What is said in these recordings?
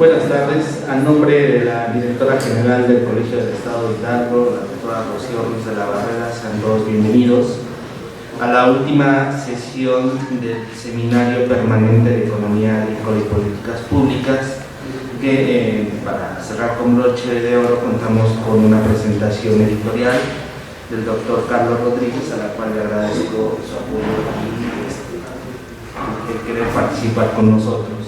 Buenas tardes. A nombre de la directora general del Colegio del Estado de Hidalgo, la doctora Rocío Ruiz de la Barrera, sean todos bienvenidos a la última sesión del Seminario Permanente de Economía Agrícola y Políticas Públicas, que para cerrar con broche de oro contamos con una presentación editorial del doctor Carlos Rodríguez, a la cual le agradezco su apoyo y el querer participar con nosotros.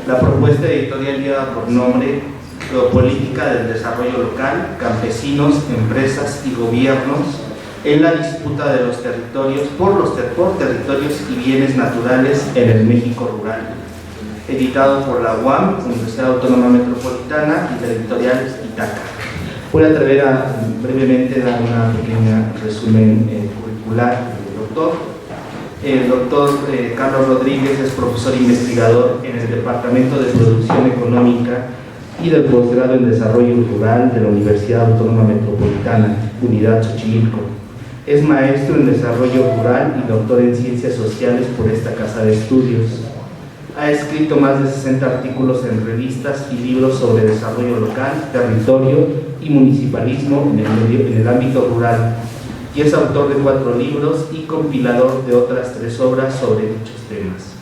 La propuesta editorial lleva por nombre Geopolítica del Desarrollo Local, Campesinos, Empresas y Gobiernos en la disputa de los territorios por territorios y bienes naturales en el México rural, editado por la UAM, Universidad Autónoma Metropolitana, y la editorial Itaca. Voy a atrever a brevemente dar una pequeña resumen curricular del doctor. El doctor Carlos Rodríguez es profesor investigador en el Departamento de Producción Económica y del Posgrado en Desarrollo Rural de la Universidad Autónoma Metropolitana, Unidad Xochimilco. Es maestro en Desarrollo Rural y doctor en Ciencias Sociales por esta casa de estudios. Ha escrito más de 60 artículos en revistas y libros sobre desarrollo local, territorio y municipalismo en el ámbito rural, y es autor de 4 libros y compilador de otras 3 obras sobre dichos temas.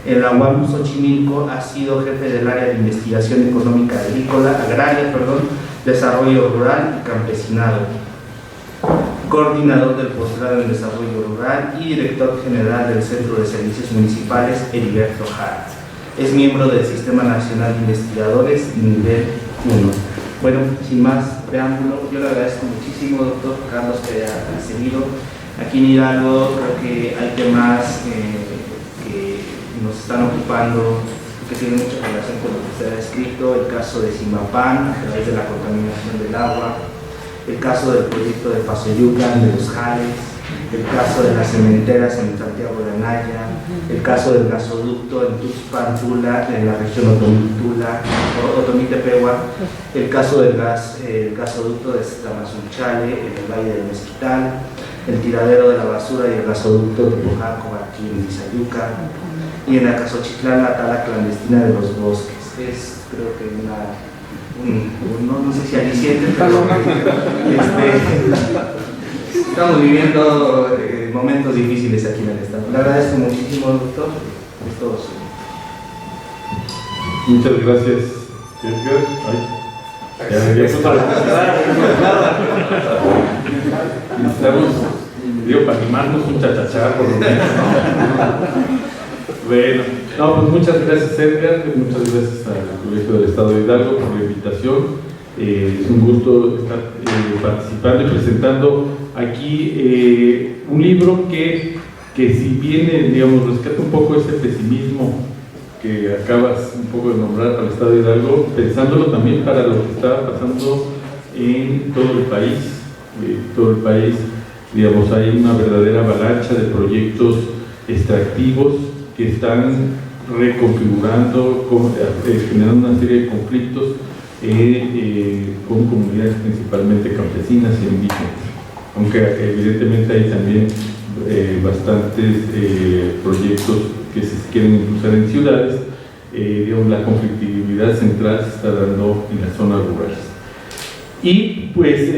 En la UAM Xochimilco ha sido jefe del área de investigación económica agraria, desarrollo rural y campesinado, coordinador del posgrado en desarrollo rural y director general del Centro de Servicios Municipales Heriberto Hart. Es miembro del Sistema Nacional de Investigadores nivel 1. Bueno, sin más preámbulo, yo le agradezco muchísimo, doctor Carlos, que haya accedido. Aquí en Hidalgo creo que hay temas que nos están ocupando, que tienen mucha relación con lo que usted ha escrito: el caso de Zimapán, a través de la contaminación del agua, el caso del proyecto de Pasoyucan, de los jales, el caso de las cementeras en Santiago de Anaya, el caso del gasoducto en Tuxpan, Tula, en la región Otomí-Tepehua, el caso del gasoducto de Tamazunchale en el Valle del Mezquital, el tiradero de la basura y el gasoducto de Pojaco aquí en Izayuca, y en Acasochitlán la tala clandestina de los bosques. Es, creo que no sé si aliciente, pero estamos viviendo momentos difíciles aquí en el estado. Le agradezco muchísimo, doctor. Es todo suyo. Muchas gracias, Edgar. Necesitamos, para animarnos, un chachachá por lo menos. Bueno, pues muchas gracias, Edgar. Muchas gracias al Colegio del Estado de Hidalgo por la invitación. Es un gusto estar participando y presentando aquí un libro que si bien, rescata un poco ese pesimismo que acabas un poco de nombrar para el Estado de Hidalgo, pensándolo también para lo que está pasando en todo el país. Hay una verdadera avalancha de proyectos extractivos que están reconfigurando, generando una serie de conflictos con comunidades principalmente campesinas y indígenas, aunque evidentemente hay también bastantes proyectos que se quieren impulsar en ciudades. La conflictividad central se está dando en las zonas rurales. Y pues,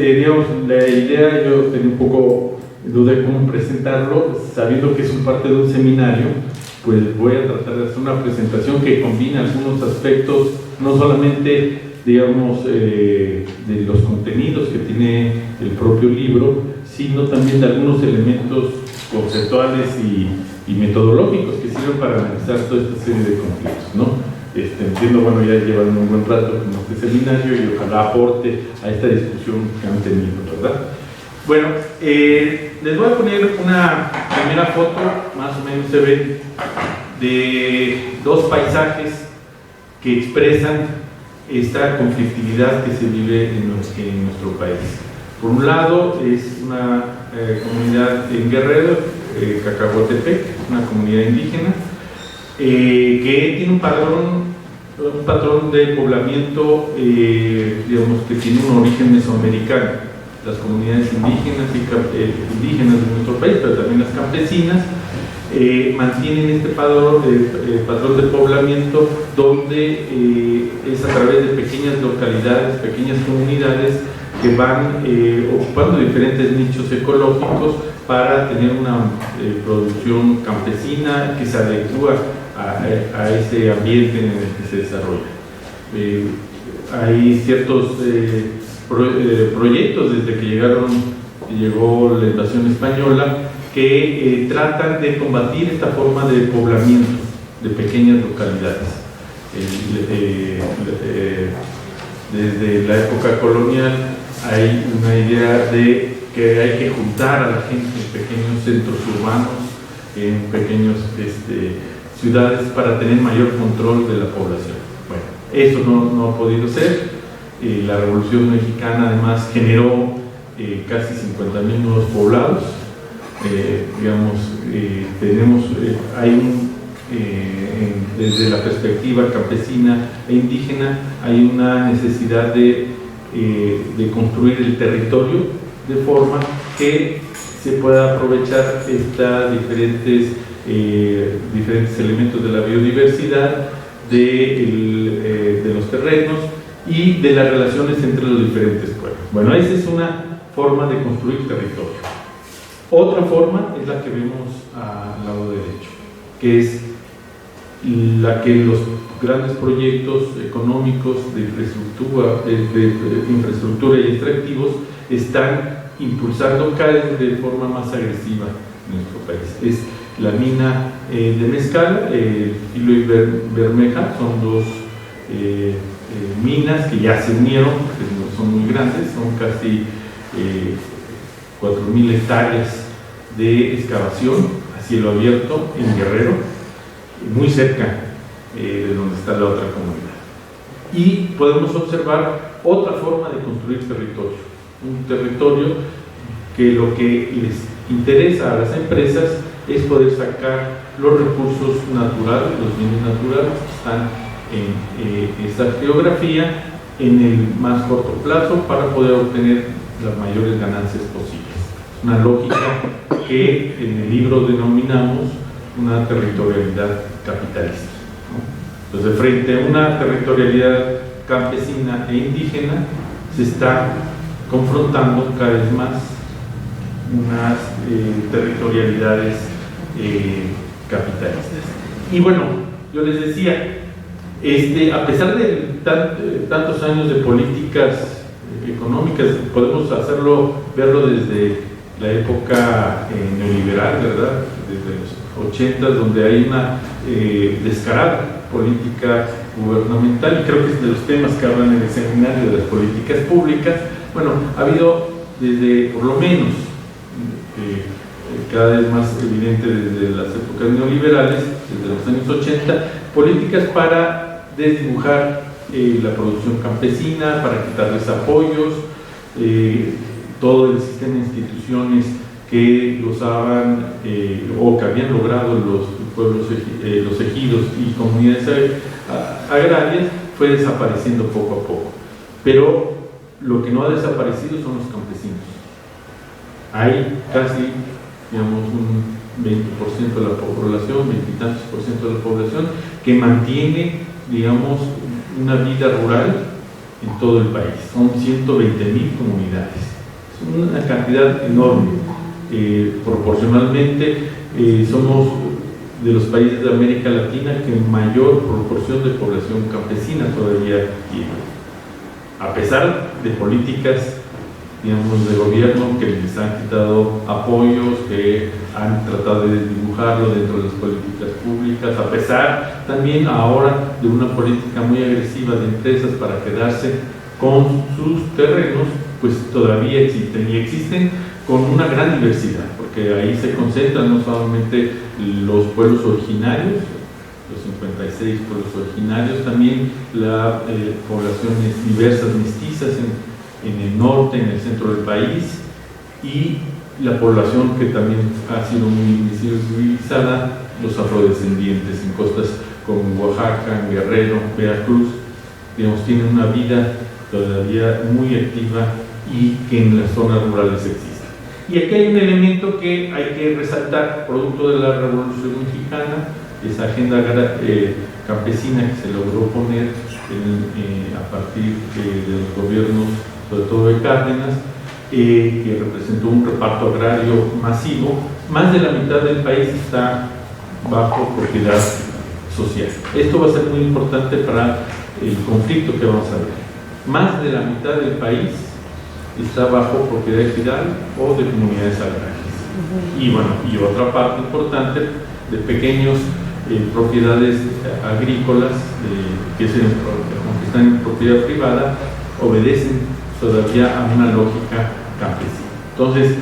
la idea, yo tenía un poco duda de cómo presentarlo, sabiendo que es parte de un seminario. Pues voy a tratar de hacer una presentación que combina algunos aspectos, no solamente de los contenidos que tiene el propio libro, sino también de algunos elementos conceptuales y metodológicos que sirven para analizar toda esta serie de conflictos, ¿no? Entiendo, ya llevan un buen rato con este seminario y ojalá aporte a esta discusión que han tenido, ¿verdad? Bueno, les voy a poner una primera foto, más o menos se ve, de 2 paisajes que expresan esta conflictividad que se vive en nuestro país. Por un lado es una comunidad en Guerrero, Cacahuatepec, una comunidad indígena, que tiene un patrón de poblamiento, que tiene un origen mesoamericano. las comunidades indígenas de nuestro país, pero también las campesinas, mantienen este patrón de poblamiento donde es a través de pequeñas localidades, pequeñas comunidades que van ocupando diferentes nichos ecológicos para tener una producción campesina que se adecua a ese ambiente en el que se desarrolla. Hay ciertos proyectos desde que llegó la invasión española que tratan de combatir esta forma de poblamiento de pequeñas localidades. Desde la época colonial hay una idea de que hay que juntar a la gente en pequeños centros urbanos, en pequeñas ciudades para tener mayor control de la población. Bueno, eso no ha podido ser. La Revolución Mexicana además generó casi 50,000 nuevos poblados. Desde la perspectiva campesina e indígena hay una necesidad de construir el territorio de forma que se pueda aprovechar diferentes elementos de la biodiversidad, de los terrenos y de las relaciones entre los diferentes pueblos. Bueno, esa es una forma de construir territorio. Otra forma es la que vemos al lado derecho, que es la que los grandes proyectos económicos de infraestructura y extractivos están impulsando cada vez de forma más agresiva en nuestro país. Es la mina de Mezcal, Filo y Bermeja, son dos minas que ya se unieron, que no son muy grandes, son casi 4,000 hectáreas de excavación a cielo abierto en Guerrero, muy cerca de donde está la otra comunidad. Y podemos observar otra forma de construir territorio, un territorio que lo que les interesa a las empresas es poder sacar los recursos naturales, los bienes naturales que están en esta geografía en el más corto plazo para poder obtener las mayores ganancias posibles. Es una lógica que en el libro denominamos una territorialidad capitalista, ¿no? Entonces, frente a una territorialidad campesina e indígena, se está confrontando cada vez más unas territorialidades capitalistas. Y bueno, yo les decía, a pesar de tantos años de políticas económicas, podemos verlo desde la época neoliberal, ¿verdad? Desde los 80, donde hay una descarada política gubernamental, y creo que es de los temas que hablan en el seminario de las políticas públicas. Bueno, ha habido desde, por lo menos, cada vez más evidente desde las épocas neoliberales, desde los años 80, políticas para desdibujar la producción campesina, para quitarles apoyos, todo el sistema de instituciones que gozaban o que habían logrado los pueblos, los ejidos y comunidades agrarias, fue desapareciendo poco a poco. Pero lo que no ha desaparecido son los campesinos. Hay casi, digamos, un 20% de la población, 20 y tantos % de la población, que mantiene, digamos, una vida rural en todo el país. Son 120,000 comunidades. Es una cantidad enorme. Proporcionalmente, somos de los países de América Latina que mayor proporción de población campesina todavía tiene. A pesar de políticas, digamos, de gobierno que les han quitado apoyos, que han tratado de dibujarlo dentro de las políticas públicas, a pesar también ahora de una política muy agresiva de empresas para quedarse con sus terrenos, pues todavía existen, y existen con una gran diversidad, porque ahí se concentran no solamente los pueblos originarios, los 56 pueblos originarios, también las poblaciones diversas mestizas en el norte, en el centro del país, y la población que también ha sido muy visibilizada, los afrodescendientes en costas como Oaxaca, Guerrero, Veracruz, digamos, tienen una vida todavía muy activa y que en las zonas rurales exista. Y aquí hay un elemento que hay que resaltar, producto de la Revolución Mexicana, esa agenda campesina que se logró poner a partir de los gobiernos, sobre todo de Cárdenas, que representó un reparto agrario masivo. Más de la mitad del país está bajo propiedad social. Esto va a ser muy importante para el conflicto que vamos a ver. Más de la mitad del país está bajo propiedad ejidal o de comunidades agrarias. Y bueno, y otra parte importante de pequeños propiedades agrícolas que están en propiedad privada, obedecen todavía a una lógica campesina. Entonces,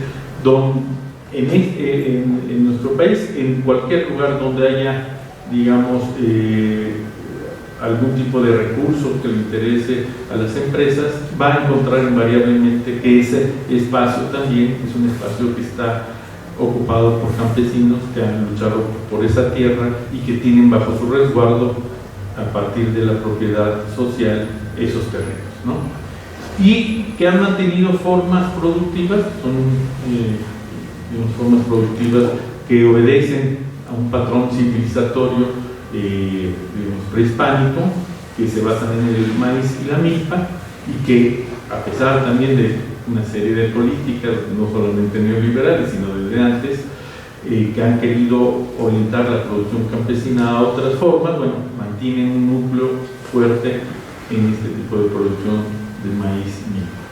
en nuestro país, en cualquier lugar donde haya, digamos, algún tipo de recurso que le interese a las empresas, va a encontrar invariablemente que ese espacio también es un espacio que está ocupado por campesinos que han luchado por esa tierra y que tienen bajo su resguardo, a partir de la propiedad social, esos terrenos, ¿no? Y que han mantenido formas productivas, formas productivas que obedecen a un patrón civilizatorio prehispánico, que se basan en el maíz y la milpa, y que, a pesar también de una serie de políticas, no solamente neoliberales, sino desde antes, que han querido orientar la producción campesina a otras formas, bueno, mantienen un núcleo fuerte en este tipo de producción de maíz y milpa.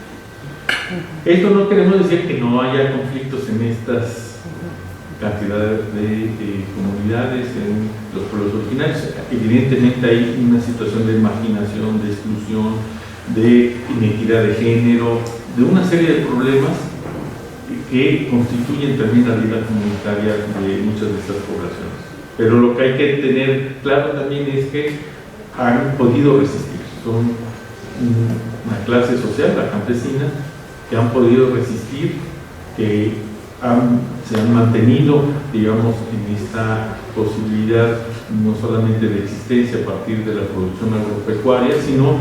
Esto no queremos decir que no haya conflictos en estas cantidades de comunidades, en los pueblos originarios. Evidentemente hay una situación de marginación, de exclusión, de inequidad de género, de una serie de problemas que constituyen también la vida comunitaria de muchas de estas poblaciones. Pero lo que hay que tener claro también es que han podido resistir. Son una clase social, la campesina, que han podido resistir, que se han mantenido, digamos, en esta posibilidad no solamente de existencia a partir de la producción agropecuaria, sino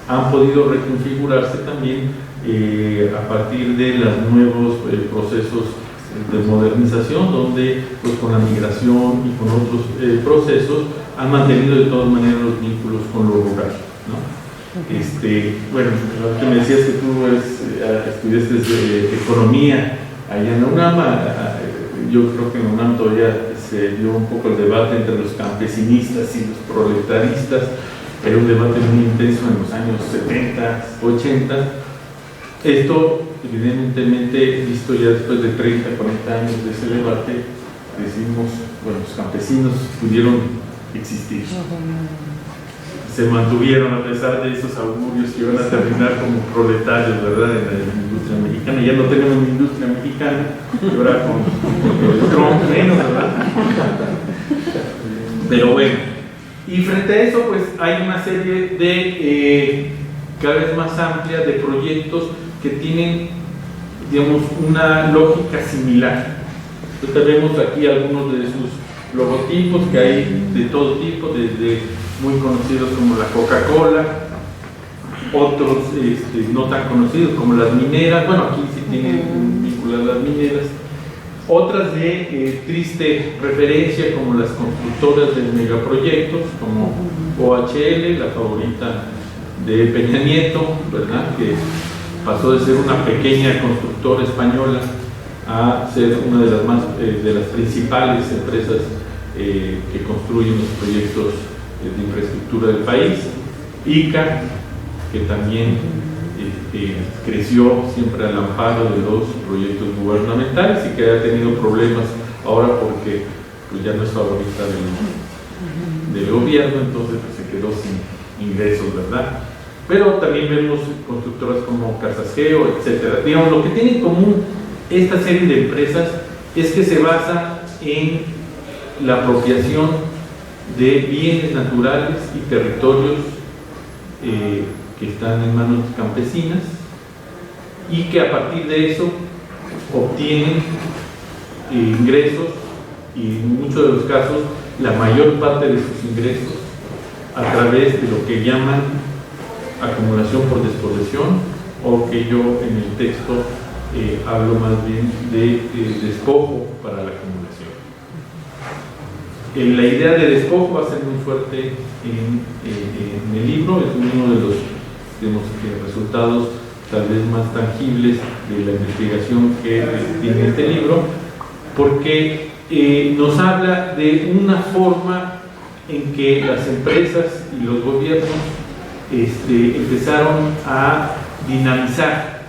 han podido reconfigurarse también a partir de los nuevos procesos de modernización, donde pues, con la migración y con otros procesos han mantenido de todas maneras los vínculos con lo rural, ¿no? Bueno, que me decías que tú estudiaste economía allá en la UNAM. Yo creo que en la UNAM todavía se dio un poco el debate entre los campesinistas y los proletaristas. Era un debate muy intenso en los años 70, 80. Esto, evidentemente, visto ya después de 30, 40 años de ese debate, decimos, bueno, los campesinos pudieron existir. Se mantuvieron a pesar de esos augurios que iban a terminar como proletarios, ¿verdad?, en la industria mexicana. Ya no tenemos una industria mexicana, y ahora con Trump menos, ¿verdad? Pero bueno, y frente a eso, pues hay una serie de cada vez más amplia de proyectos que tienen, digamos, una lógica similar. Entonces vemos aquí algunos de sus logotipos, que hay de todo tipo, desde muy conocidos como la Coca-Cola, otros no tan conocidos como las mineras. Bueno, aquí sí tienen un vínculo a las mineras. Otras de triste referencia, como las constructoras de megaproyectos, como OHL, la favorita de Peña Nieto, ¿verdad?, que pasó de ser una pequeña constructora española a ser una de las principales empresas que construyen los proyectos de infraestructura del país. ICA, que también creció siempre al amparo de los proyectos gubernamentales y que ha tenido problemas ahora porque pues, ya no es favorita del gobierno, entonces pues, se quedó sin ingresos, ¿verdad? Pero también vemos constructoras como Casas Geo, etcétera. Digamos, lo que tiene en común esta serie de empresas es que se basa en la apropiación de bienes naturales y territorios que están en manos campesinas, y que a partir de eso obtienen ingresos, y en muchos de los casos la mayor parte de sus ingresos a través de lo que llaman acumulación por desposesión o que yo en el texto hablo más bien de despojo para la acumulación. La idea de despojo va a ser muy fuerte en el libro, es uno de los, digamos, resultados tal vez más tangibles de la investigación que tiene este libro, porque nos habla de una forma en que las empresas y los gobiernos empezaron a dinamizar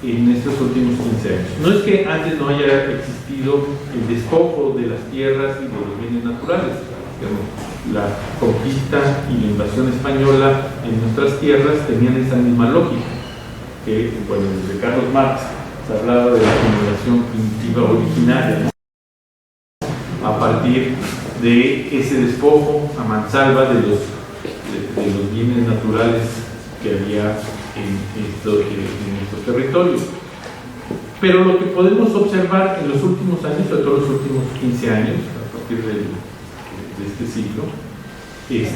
en estos últimos 15 años. No es que antes no haya existido el despojo de las tierras y de los bienes naturales. La conquista y la invasión española en nuestras tierras tenían esa misma lógica, que, bueno, desde Carlos Marx se hablaba de la acumulación primitiva originaria, ¿no? A partir de ese despojo a mansalva de los bienes naturales que había en estos territorios. Pero lo que podemos observar en los últimos años, sobre todo los últimos 15 años, a partir de este siglo, es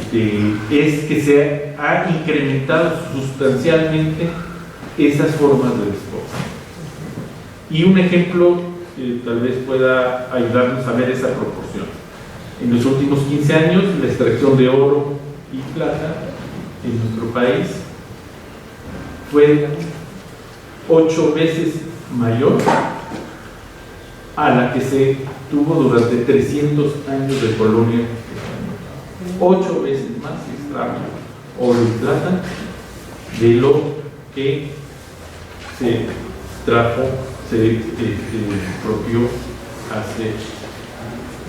que se ha incrementado sustancialmente esas formas de despojo. Y un ejemplo tal vez pueda ayudarnos a ver esa proporción. En los últimos 15 años, la extracción de oro y plata en nuestro país fue 8 veces mayor a la que se tuvo durante 300 años de colonia española. 8 veces más se extrajo oro y plata de lo que se trajo, se expropió hace,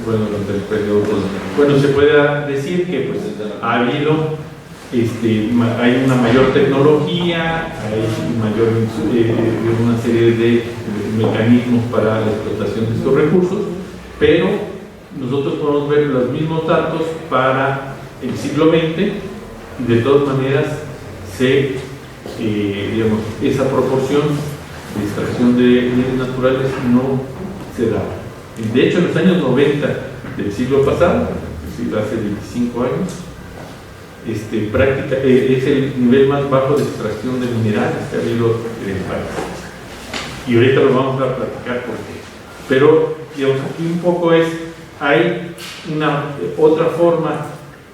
bueno, durante el periodo colonial. Bueno, se puede decir que pues ha habido hay una mayor tecnología, hay una serie de mecanismos para la explotación de estos recursos, pero nosotros podemos ver los mismos datos para el siglo XX y de todas maneras digamos, esa proporción de extracción de bienes naturales no se da. De hecho, en los años 90 del siglo pasado, es decir, hace 25 años, es el nivel más bajo de extracción de minerales que ha habido en el país. Y ahorita lo vamos a platicar por qué. Pero, digamos, aquí un poco hay una otra forma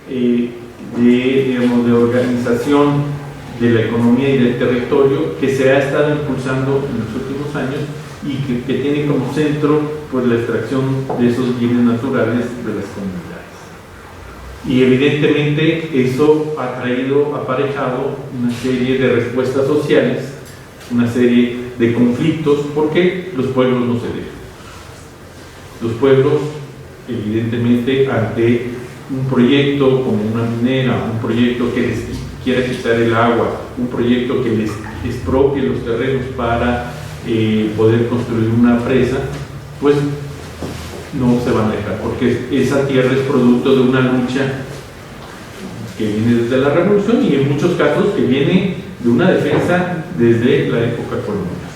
de organización de la economía y del territorio que se ha estado impulsando en los últimos años y que tiene como centro pues la extracción de esos bienes naturales de las comunidades. Y evidentemente eso ha traído aparejado una serie de respuestas sociales, una serie de conflictos, porque los pueblos no se dejan. Los pueblos, evidentemente, ante un proyecto como una minera, un proyecto que les quiera quitar el agua, un proyecto que les expropie los terrenos para poder construir una presa, pues no se van a dejar, porque esa tierra es producto de una lucha que viene desde la revolución y en muchos casos que viene de una defensa desde la época colonial.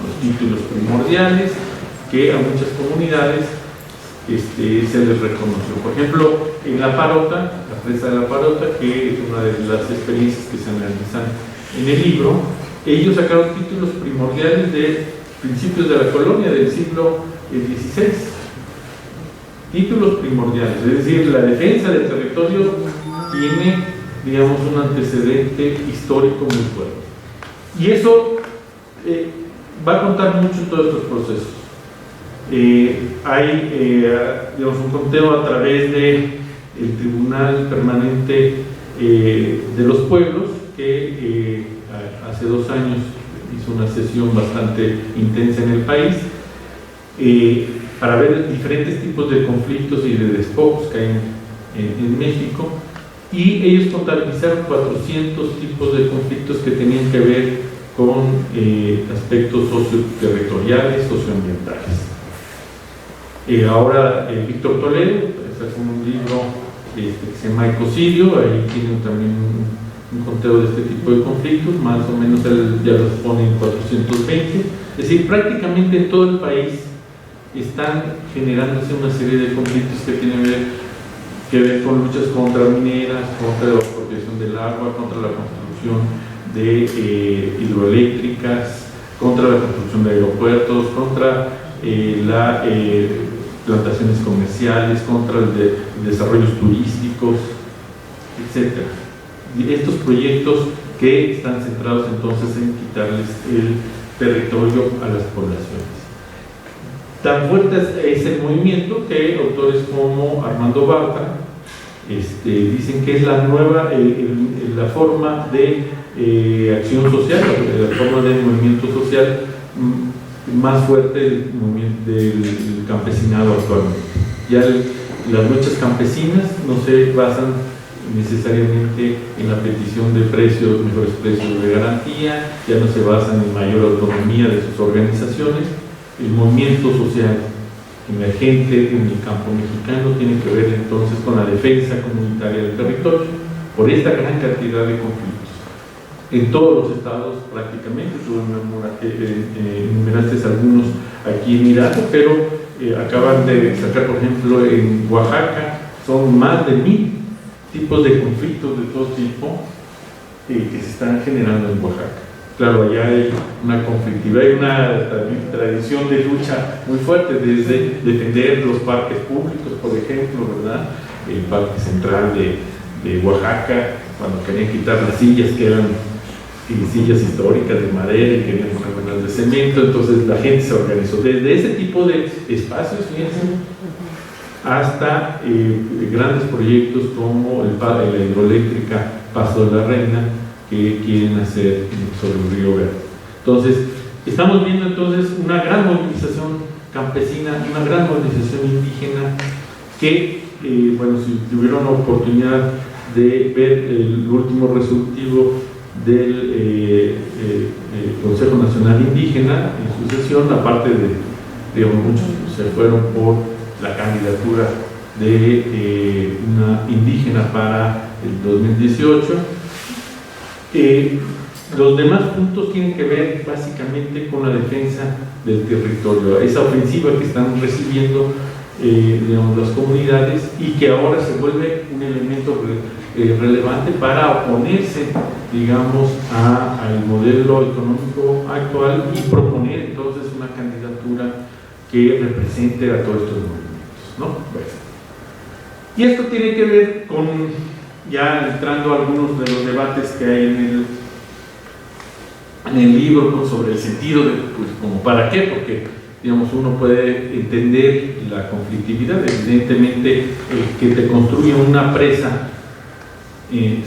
Los títulos primordiales que a muchas comunidades se les reconoció. Por ejemplo, en La Parota, la presa de La Parota, que es una de las experiencias que se analizan en el libro, ellos sacaron títulos primordiales de principios de la colonia del siglo XVI. Títulos primordiales, es decir, la defensa del territorio tiene, digamos, un antecedente histórico muy fuerte. Y eso va a contar mucho en todos estos procesos. Hay, digamos, un conteo a través del Tribunal Permanente de los Pueblos, que hace 2 años hizo una sesión bastante intensa en el país, para ver diferentes tipos de conflictos y de despojos que hay en México, y ellos contabilizaron 400 tipos de conflictos que tenían que ver con aspectos socioterritoriales, socioambientales. Ahora Víctor Toledo sacó un libro que se llama Ecocidio, ahí tienen también un conteo de este tipo de conflictos, más o menos él ya los pone en 420, es decir, prácticamente en todo el país están generándose una serie de conflictos que tienen que ver con luchas contra mineras, contra la apropiación del agua, contra la construcción de hidroeléctricas, contra la construcción de aeropuertos, contra las plantaciones comerciales, contra desarrollos turísticos, etc. Y estos proyectos que están centrados entonces en quitarles el territorio a las poblaciones. Tan fuerte es el movimiento que autores como Armando Barta dicen que es la nueva, la forma de acción social, la forma de movimiento social más fuerte del campesinado actualmente. Ya las luchas campesinas no se basan necesariamente en la petición de precios, mejores precios de garantía, ya no se basan en mayor autonomía de sus organizaciones. El movimiento social emergente en el campo mexicano tiene que ver entonces con la defensa comunitaria del territorio por esta gran cantidad de conflictos. En todos los estados prácticamente, tú enumeraste algunos aquí en Miranda, pero acaban de sacar, por ejemplo, en Oaxaca, son más de 1000 tipos de conflictos de todo tipo que se están generando en Oaxaca. Claro, allá hay una conflictividad, hay una tradición de lucha muy fuerte, desde defender los parques públicos, por ejemplo, ¿verdad? El Parque Central de Oaxaca, cuando querían quitar las sillas, que eran sillas históricas de madera y querían ponerlas de cemento, entonces la gente se organizó desde ese tipo de espacios, fíjense, hasta grandes proyectos como la hidroeléctrica Paso de la Reina, que quieren hacer sobre el río Verde. Entonces, estamos viendo entonces una gran movilización campesina, una gran movilización indígena que, bueno, si tuvieron la oportunidad de ver el último resolutivo del Consejo Nacional Indígena en su sesión, aparte de muchos se fueron por la candidatura de una indígena para el 2018. Los demás puntos tienen que ver básicamente con la defensa del territorio, esa ofensiva que están recibiendo digamos, las comunidades y que ahora se vuelve un elemento relevante para oponerse, digamos, al modelo económico actual y proponer entonces una candidatura que represente a todos estos movimientos, ¿no? Bueno. Y esto tiene que ver con, ya entrando a algunos de los debates que hay en el libro sobre el sentido de, pues, como para qué, porque, digamos, uno puede entender la conflictividad, evidentemente, que te construya una presa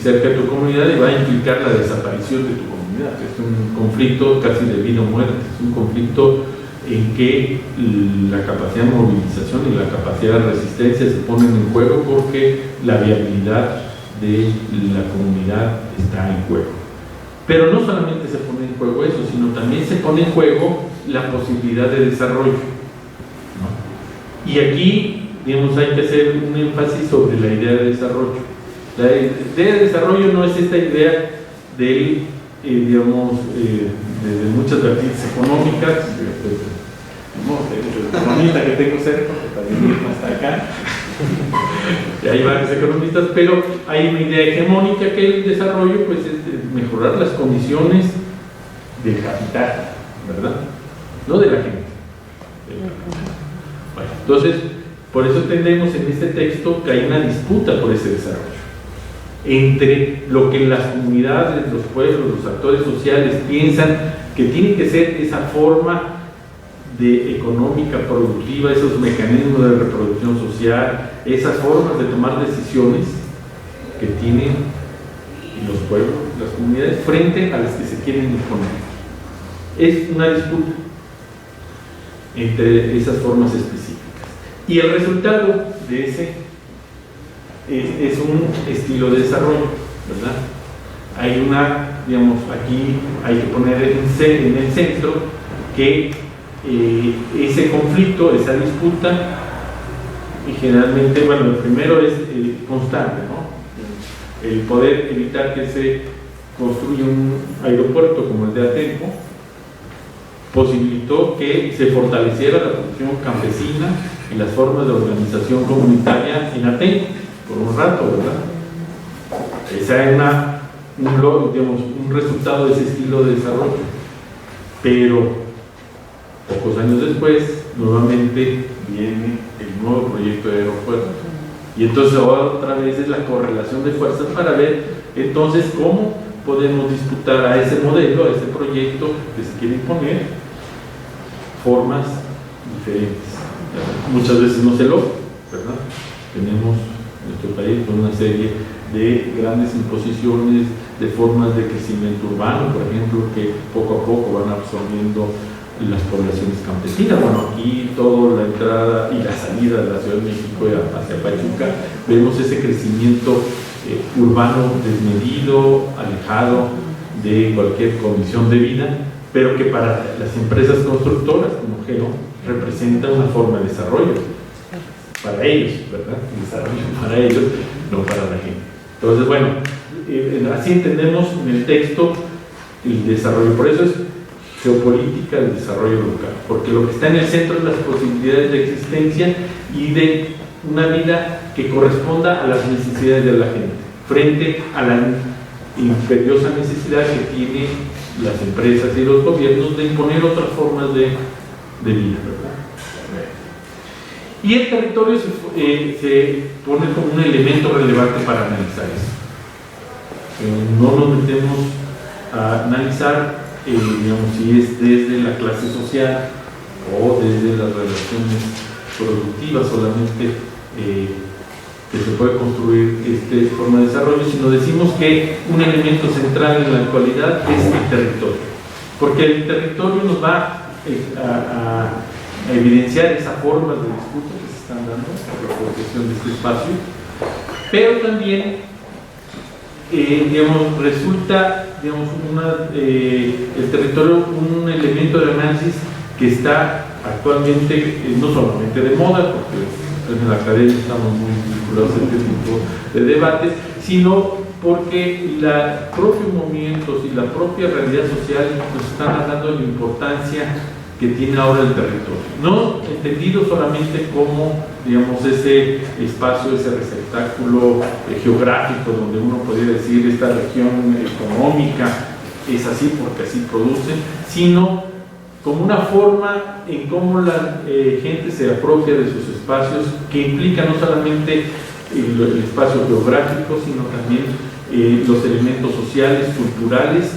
cerca de tu comunidad y va a implicar la desaparición de tu comunidad. Es un conflicto casi de vida o muerte, es un conflicto en que la capacidad de movilización y la capacidad de resistencia se ponen en juego porque la viabilidad de la comunidad está en juego. Pero no solamente se pone en juego eso, sino también se pone en juego la posibilidad de desarrollo, ¿no? Y aquí, digamos, hay que hacer un énfasis sobre la idea de desarrollo. La idea de desarrollo no es esta idea de, digamos, de muchas vertientes económicas, la economista que tengo cerca, que también está acá, y hay varios economistas, pero hay una idea hegemónica que el desarrollo pues, es mejorar las condiciones del capital, ¿verdad? No de la gente. Bueno, entonces, por eso entendemos en este texto que hay una disputa por ese desarrollo entre lo que las comunidades, los pueblos, los actores sociales piensan que tiene que ser esa forma de económica productiva, esos mecanismos de reproducción social, esas formas de tomar decisiones que tienen los pueblos, las comunidades, frente a las que se quieren imponer. Es una disputa entre esas formas específicas. Y el resultado de ese es un estilo de desarrollo, ¿verdad? Hay una, digamos, aquí hay que poner en el centro que ese conflicto, esa disputa, y generalmente, bueno, el primero es constante, ¿no? El poder evitar que se construya un aeropuerto como el de Atenco posibilitó que se fortaleciera la producción campesina y las formas de organización comunitaria en Atenco por un rato, ¿verdad? Esa es una un resultado de ese estilo de desarrollo. Pero pocos años después, nuevamente viene el nuevo proyecto de aeropuerto. Y entonces ahora otra vez es la correlación de fuerzas para ver entonces cómo podemos disputar a ese modelo, a ese proyecto que se quiere imponer, formas diferentes. Muchas veces no se logra, ¿verdad? Tenemos en nuestro país una serie de grandes imposiciones, de formas de crecimiento urbano, por ejemplo, que poco a poco van absorbiendo las poblaciones campesinas. Bueno, aquí toda la entrada y la salida de la Ciudad de México hacia Pachuca, vemos ese crecimiento urbano desmedido, alejado de cualquier condición de vida, pero que para las empresas constructoras como Geo representa una forma de desarrollo para ellos, ¿verdad? Desarrollo para ellos, no para la gente. Entonces, bueno, así entendemos en el texto el desarrollo. Por eso es geopolítica del desarrollo local, porque lo que está en el centro es las posibilidades de existencia y de una vida que corresponda a las necesidades de la gente, frente a la imperiosa necesidad que tienen las empresas y los gobiernos de imponer otras formas de vida, ¿verdad? Y el territorio se pone como un elemento relevante para analizar eso. No nos metemos a analizar digamos, si es desde la clase social o desde las relaciones productivas solamente que se puede construir esta forma de desarrollo, sino decimos que un elemento central en la actualidad es el territorio, porque el territorio nos va a evidenciar esas formas de disputa que se están dando, la apropiación de este espacio, pero también digamos, resulta el territorio un elemento de análisis que está actualmente no solamente de moda, porque en la academia estamos muy vinculados a este tipo de debates, sino porque los propios movimientos y la propia realidad social nos están hablando de la importancia que tiene ahora el territorio, no entendido solamente como, digamos, ese espacio, ese receptáculo geográfico donde uno podría decir esta región económica es así porque así produce, sino como una forma en cómo la gente se apropia de sus espacios, que implica no solamente el espacio geográfico, sino también los elementos sociales, culturales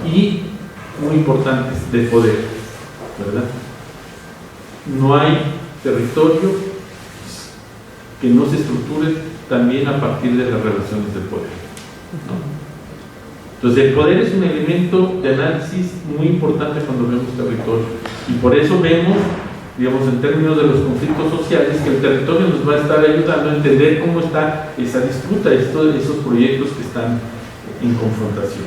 y muy importantes de poder, ¿verdad? No hay territorio que no se estructure también a partir de las relaciones de poder, ¿no? Entonces el poder es un elemento de análisis muy importante cuando vemos territorio, y por eso vemos, digamos, en términos de los conflictos sociales, que el territorio nos va a estar ayudando a entender cómo está esa disputa, esos proyectos que están en confrontación.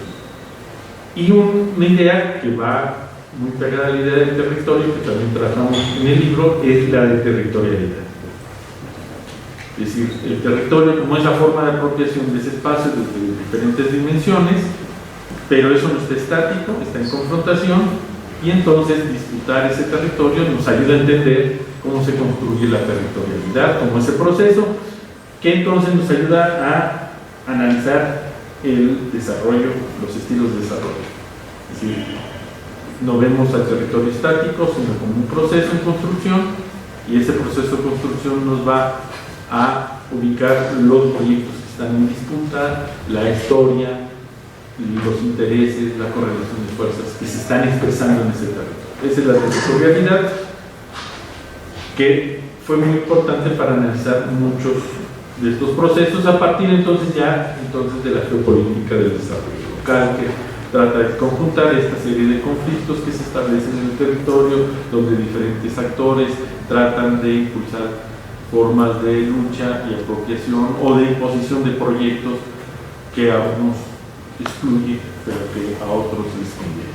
Y una idea que va muy pegada a la idea del territorio, que también tratamos en el libro, es la de territorialidad. Es decir, el territorio como esa forma de apropiación de ese espacio desde diferentes dimensiones, pero eso no está estático, está en confrontación, y entonces disputar ese territorio nos ayuda a entender cómo se construye la territorialidad, como ese proceso, que entonces nos ayuda a analizar el desarrollo, los estilos de desarrollo. Es decir, no vemos al territorio estático, sino como un proceso en construcción, y ese proceso de construcción nos va a ubicar los proyectos que están en disputa, la historia, los intereses, la correlación de fuerzas que se están expresando en ese territorio. Esa es la territorialidad, que fue muy importante para analizar muchos de estos procesos a partir entonces de la geopolítica del desarrollo local, que trata de conjuntar esta serie de conflictos que se establecen en el territorio, donde diferentes actores tratan de impulsar formas de lucha y apropiación o de imposición de proyectos que a unos excluye, pero que a otros les conviene.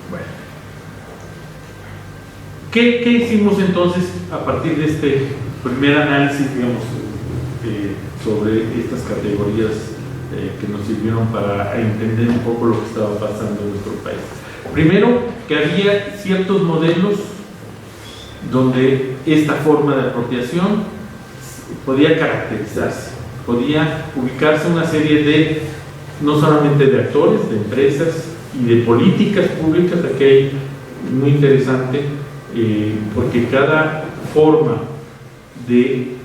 Bueno, ¿qué hicimos entonces a partir de este primer análisis, digamos, sobre estas categorías que nos sirvieron para entender un poco lo que estaba pasando en nuestro país? Primero, que había ciertos modelos donde esta forma de apropiación podía caracterizarse, podía ubicarse una serie de no solamente de actores, de empresas y de políticas públicas. Aquí hay muy interesante, porque cada forma de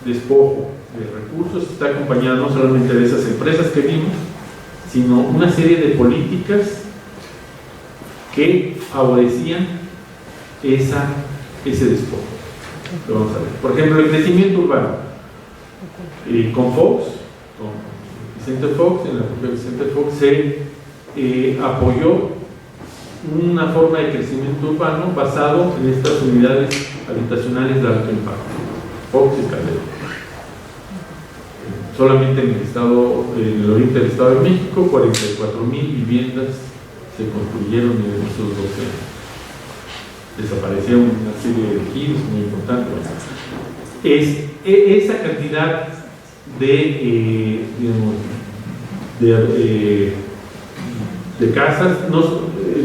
despojo de recursos está acompañada no solamente de esas empresas que vimos, sino una serie de políticas que favorecían ese despojo. Lo vamos a ver. Por ejemplo, el crecimiento urbano. Con Fox, con Vicente Fox, en la época de Vicente Fox, se apoyó una forma de crecimiento urbano basado en estas unidades habitacionales de alto impacto. Fox y Calderón. Solamente en el oriente del Estado de México, 44,000 viviendas se construyeron en esos 12 años. Desaparecieron una serie de ejidos muy importantes. Esa cantidad de casas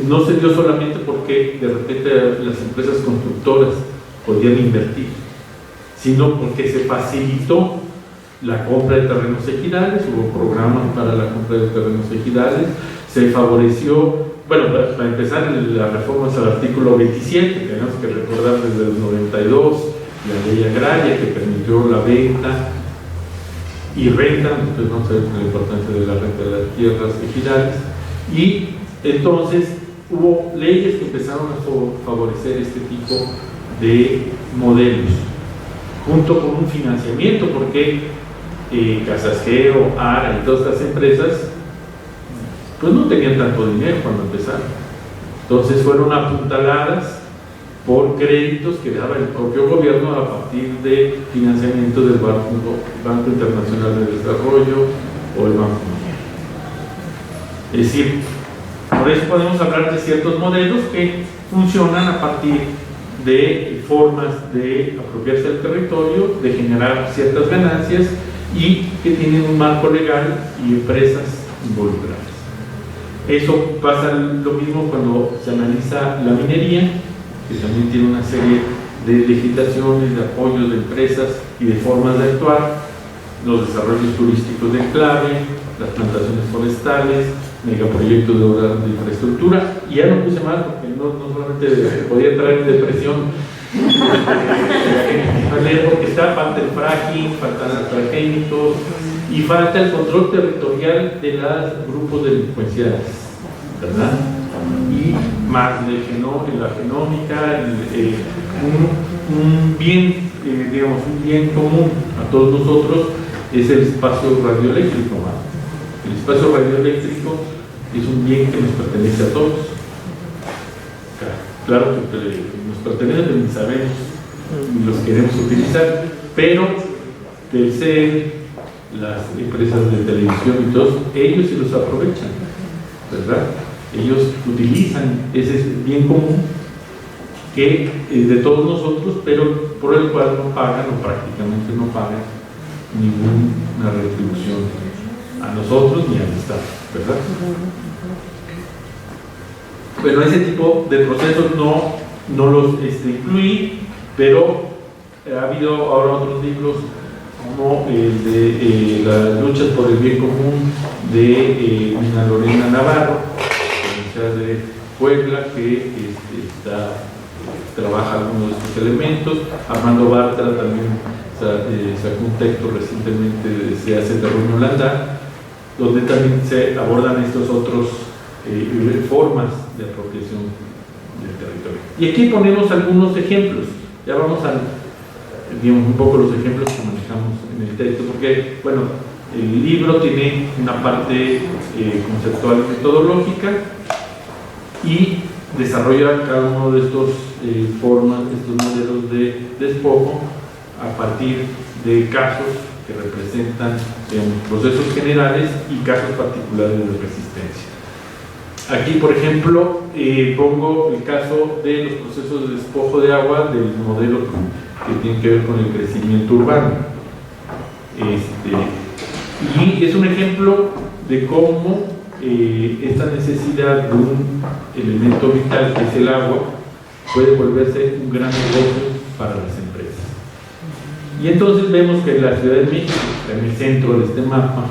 no se dio solamente porque de repente las empresas constructoras podían invertir, sino porque se facilitó la compra de terrenos ejidales, hubo programas para la compra de terrenos ejidales, se favoreció, bueno, para empezar, las reformas al artículo 27, tenemos que recordar desde el 92, la ley agraria que permitió la venta y renta, después vamos a ver la importancia de la renta de las tierras ejidales, y entonces hubo leyes que empezaron a favorecer este tipo de modelos, junto con un financiamiento, porque Casasgeo, ARA y todas estas empresas pues no tenían tanto dinero cuando empezaron. Entonces fueron apuntaladas por créditos que daba el propio gobierno a partir de financiamiento del Banco Internacional de Desarrollo o el Banco Mundial. Es decir, por eso podemos hablar de ciertos modelos que funcionan a partir de formas de apropiarse del territorio, de generar ciertas ganancias y que tienen un marco legal y empresas involucradas. Eso pasa lo mismo cuando se analiza la minería, que también tiene una serie de legislaciones, de apoyos de empresas y de formas de actuar, los desarrollos turísticos de enclave, las plantaciones forestales, megaproyectos de obras de infraestructura, y ya no puse más porque no solamente podía entrar en depresión, porque falta el fracking, faltan los transgénicos y falta el control territorial de los grupos delincuenciales, ¿verdad? Y más de la genómica, un bien, digamos, un bien común a todos nosotros es el espacio radioeléctrico. El espacio radioeléctrico es un bien que nos pertenece a todos. Claro que nos pertenece, ni sabemos, ni los queremos utilizar, pero Telcel, las empresas de televisión y todos, ellos sí los aprovechan, ¿verdad? Ellos utilizan ese bien común que es de todos nosotros, pero por el cual no pagan o prácticamente no pagan ninguna retribución a nosotros ni al Estado, ¿verdad? Bueno, ese tipo de procesos no los incluí, pero ha habido ahora otros libros como el de las luchas por el bien común de Mina Lorena Navarro, Universidad de Puebla, que trabaja algunos de estos elementos. Armando Bartra también sacó un texto recientemente, se hace terreno Holanda, donde también se abordan estos otros formas de apropiación del territorio. Y aquí ponemos algunos ejemplos. Ya vamos a, digamos, un poco los ejemplos que manejamos en el texto, porque, bueno, el libro tiene una parte conceptual y metodológica y desarrolla cada uno de estos formas, estos modelos de despojo a partir de casos que representan procesos generales y casos particulares de resistencia. Aquí, por ejemplo, pongo el caso de los procesos de despojo de agua del modelo que tiene que ver con el crecimiento urbano. Y es un ejemplo de cómo esta necesidad de un elemento vital que es el agua puede volverse un gran negocio para las empresas. Y entonces vemos que la Ciudad de México, que está en el centro de este mapa,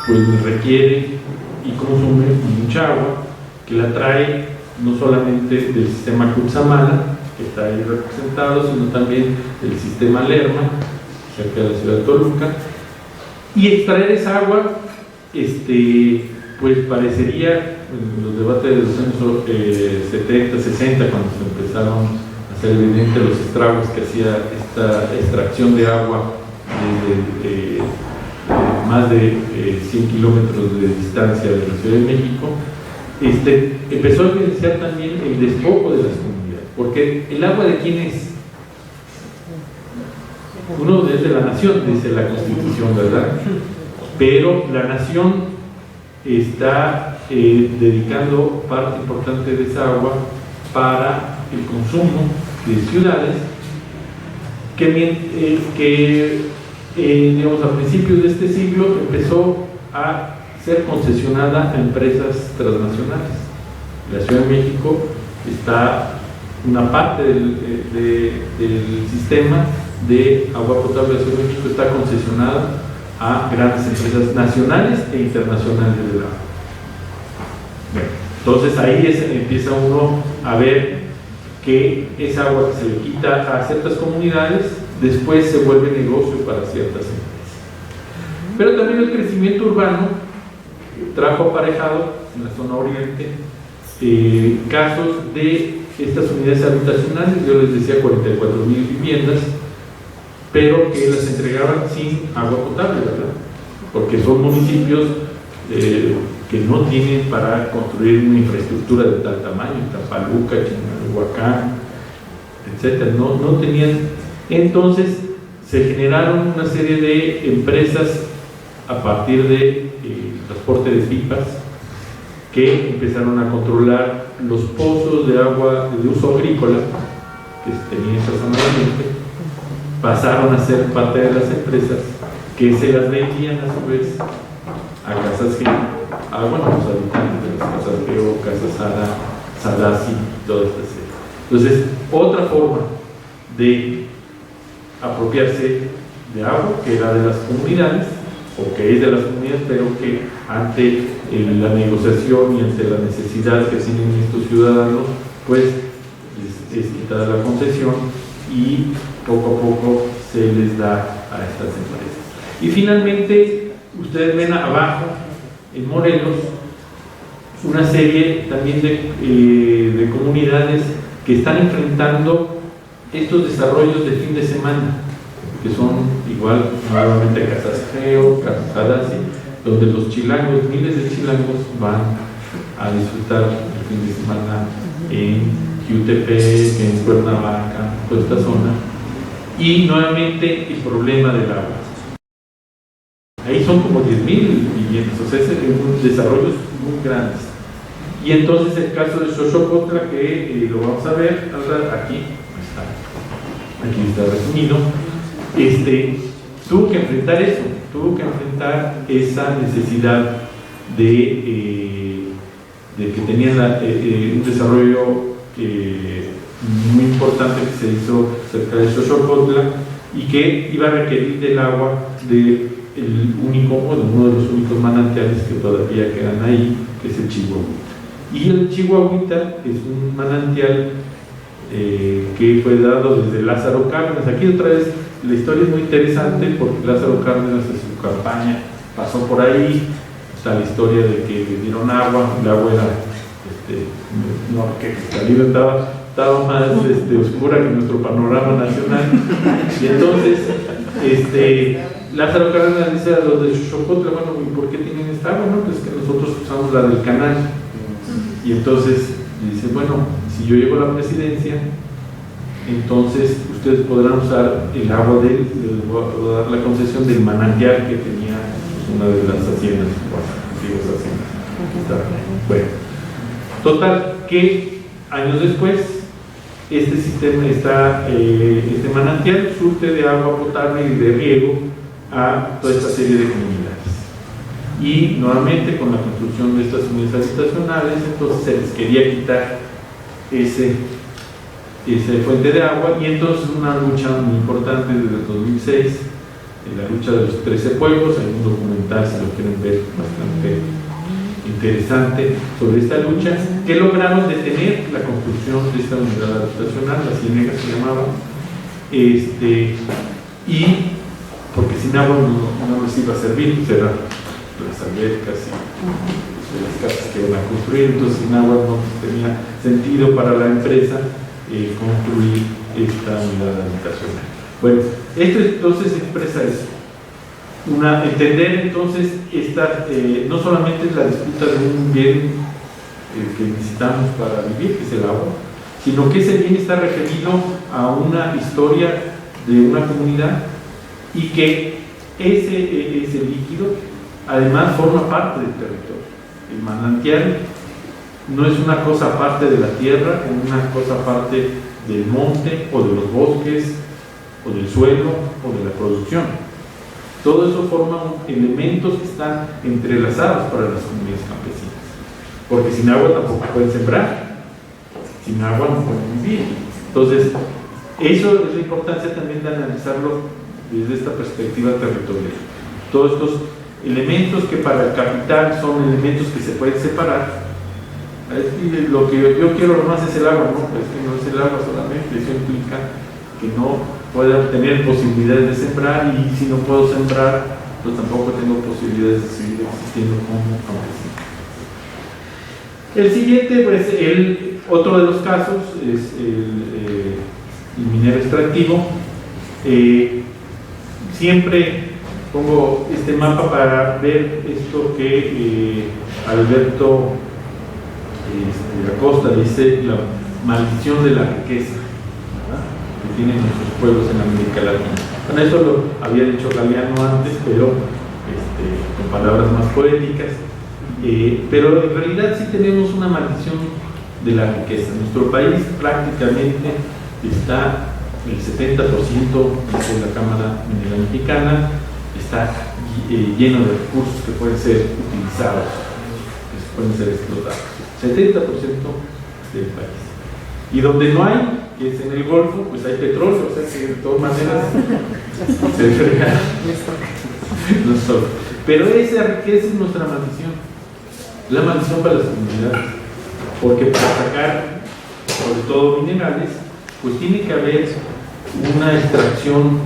pues requiere y consume mucha agua, que la trae no solamente del sistema Cutzamala, que está ahí representado, sino también del sistema Lerma, cerca de la ciudad de Toluca. Y extraer esa agua, pues parecería, en los debates de los años 70, 60, cuando se empezaron a hacer evidentes los estragos que hacía esta extracción de agua de más de 100 kilómetros de distancia de la Ciudad de México, empezó a evidenciar también el despojo de las comunidades, porque el agua ¿de quién es? Uno es de la nación, dice la Constitución, ¿verdad? Pero la nación está dedicando parte importante de esa agua para el consumo de ciudades que digamos, a principios de este siglo empezó a ser concesionada a empresas transnacionales. La Ciudad de México está, una parte del sistema de agua potable de la Ciudad de México está concesionada a grandes empresas nacionales e internacionales del agua. Bueno, entonces ahí empieza uno a ver que esa agua que se le quita a ciertas comunidades después se vuelve negocio para ciertas empresas. Pero también el crecimiento urbano trajo aparejado en la zona oriente casos de estas unidades habitacionales. Yo les decía 44,000 viviendas, pero que las entregaban sin agua potable, ¿verdad? Porque son municipios que no tienen para construir una infraestructura de tal tamaño, Tapaluca, Chimalhuacán, etcétera, no tenían. Entonces se generaron una serie de empresas a partir de transporte de pipas que empezaron a controlar los pozos de agua de uso agrícola que se tenían en esa zona oriente, pasaron a ser parte de las empresas que se las vendían a su vez a Casas Geo, a los habitantes de las Casas Geo, Casa Sara, Salasi, toda esta serie. Entonces, otra forma de apropiarse de agua que era de las comunidades, o que es de las comunidades, pero que ante la negociación y ante la necesidad que tienen estos ciudadanos, pues es quitada la concesión y poco a poco se les da a estas empresas. Y finalmente, ustedes ven abajo, en Morelos, una serie también de comunidades que están enfrentando estos desarrollos de fin de semana, que son igual, nuevamente Casas Geo, Casas Salasi, donde los chilangos, miles de chilangos van a disfrutar el fin de semana en Jutepec, en Cuernavaca, toda esta zona. Y nuevamente el problema del agua. Ahí son como 10,000 viviendas, o sea, es un desarrollos muy grandes. Y entonces el caso de Xochocotla, que lo vamos a ver aquí está resumido, tuvo que enfrentar eso, tuvo que enfrentar esa necesidad de que tenían un desarrollo muy importante que se hizo cerca de Xochocotla y que iba a requerir del agua de uno de los únicos manantiales que todavía quedan ahí, que es el Chihuahuita. Y el Chihuahuita es un manantial que fue dado desde Lázaro Cárdenas. Aquí otra vez la historia es muy interesante porque Lázaro Cárdenas en su campaña pasó por ahí. Está la historia de que le dieron agua, el agua era que cristalina, estaba más oscura que nuestro panorama nacional. Y entonces Lázaro Cárdenas dice a los de Xochocotla, bueno, ¿y por qué tienen esta agua? No, pues que nosotros usamos la del canal. Y entonces dice, bueno, si yo llego a la presidencia, entonces ustedes podrán usar el agua les voy a dar la concesión del manantial que tenía una de las haciendas, antiguas haciendas. Bueno, total, que años después, este sistema, este manantial surte de agua potable y de riego a toda esta serie de comunidades. Y nuevamente con la construcción de estas unidades habitacionales, entonces se les quería quitar esa fuente de agua, y entonces una lucha muy importante desde el 2006 la lucha de los 13 pueblos. Hay un documental, si lo quieren ver, bastante interesante sobre esta lucha, que lograron detener la construcción de esta unidad habitacional, la Ciénega se llamaba, y porque sin agua no les iba a servir, pues eran las albercas y las casas que iban a construir, entonces sin agua no tenía sentido para la empresa construir esta unidad habitacional. Bueno, esto entonces expresa eso. Entender entonces no solamente es la disputa de un bien que necesitamos para vivir, que es el agua, sino que ese bien está referido a una historia de una comunidad y que ese líquido además forma parte del territorio. El manantial no es una cosa aparte de la tierra, o una cosa aparte del monte o de los bosques o del suelo o de la producción. Todo eso forma elementos que están entrelazados para las comunidades campesinas, porque sin agua tampoco pueden sembrar, sin agua no pueden vivir. Entonces, eso es la importancia también de analizarlo desde esta perspectiva territorial. Todos estos elementos que para el capital son elementos que se pueden separar. Y lo que yo quiero nomás es el agua, no, es que no es el agua solamente, eso implica que no pueda tener posibilidades de sembrar, y si no puedo sembrar, pues tampoco tengo posibilidades de seguir existiendo como campesino. El siguiente, pues otro de los casos es el minero extractivo. Siempre pongo este mapa para ver esto que Alberto Acosta dice, la maldición de la riqueza, ¿verdad?, que tienen nuestros pueblos en América Latina. Bueno, eso lo había dicho Galeano antes, pero con palabras más poéticas, pero en realidad sí tenemos una maldición de la riqueza. Nuestro país prácticamente está, el 70% de la Cámara Mineral Mexicana está lleno de recursos que pueden ser utilizados, que pueden ser explotados. 70% del país. Y donde no hay, que es en el Golfo, pues hay petróleo, o sea que de todas maneras se frega. No solo. Pero esa riqueza es nuestra maldición, la maldición para las comunidades, porque para sacar, sobre todo minerales, pues tiene que haber una extracción,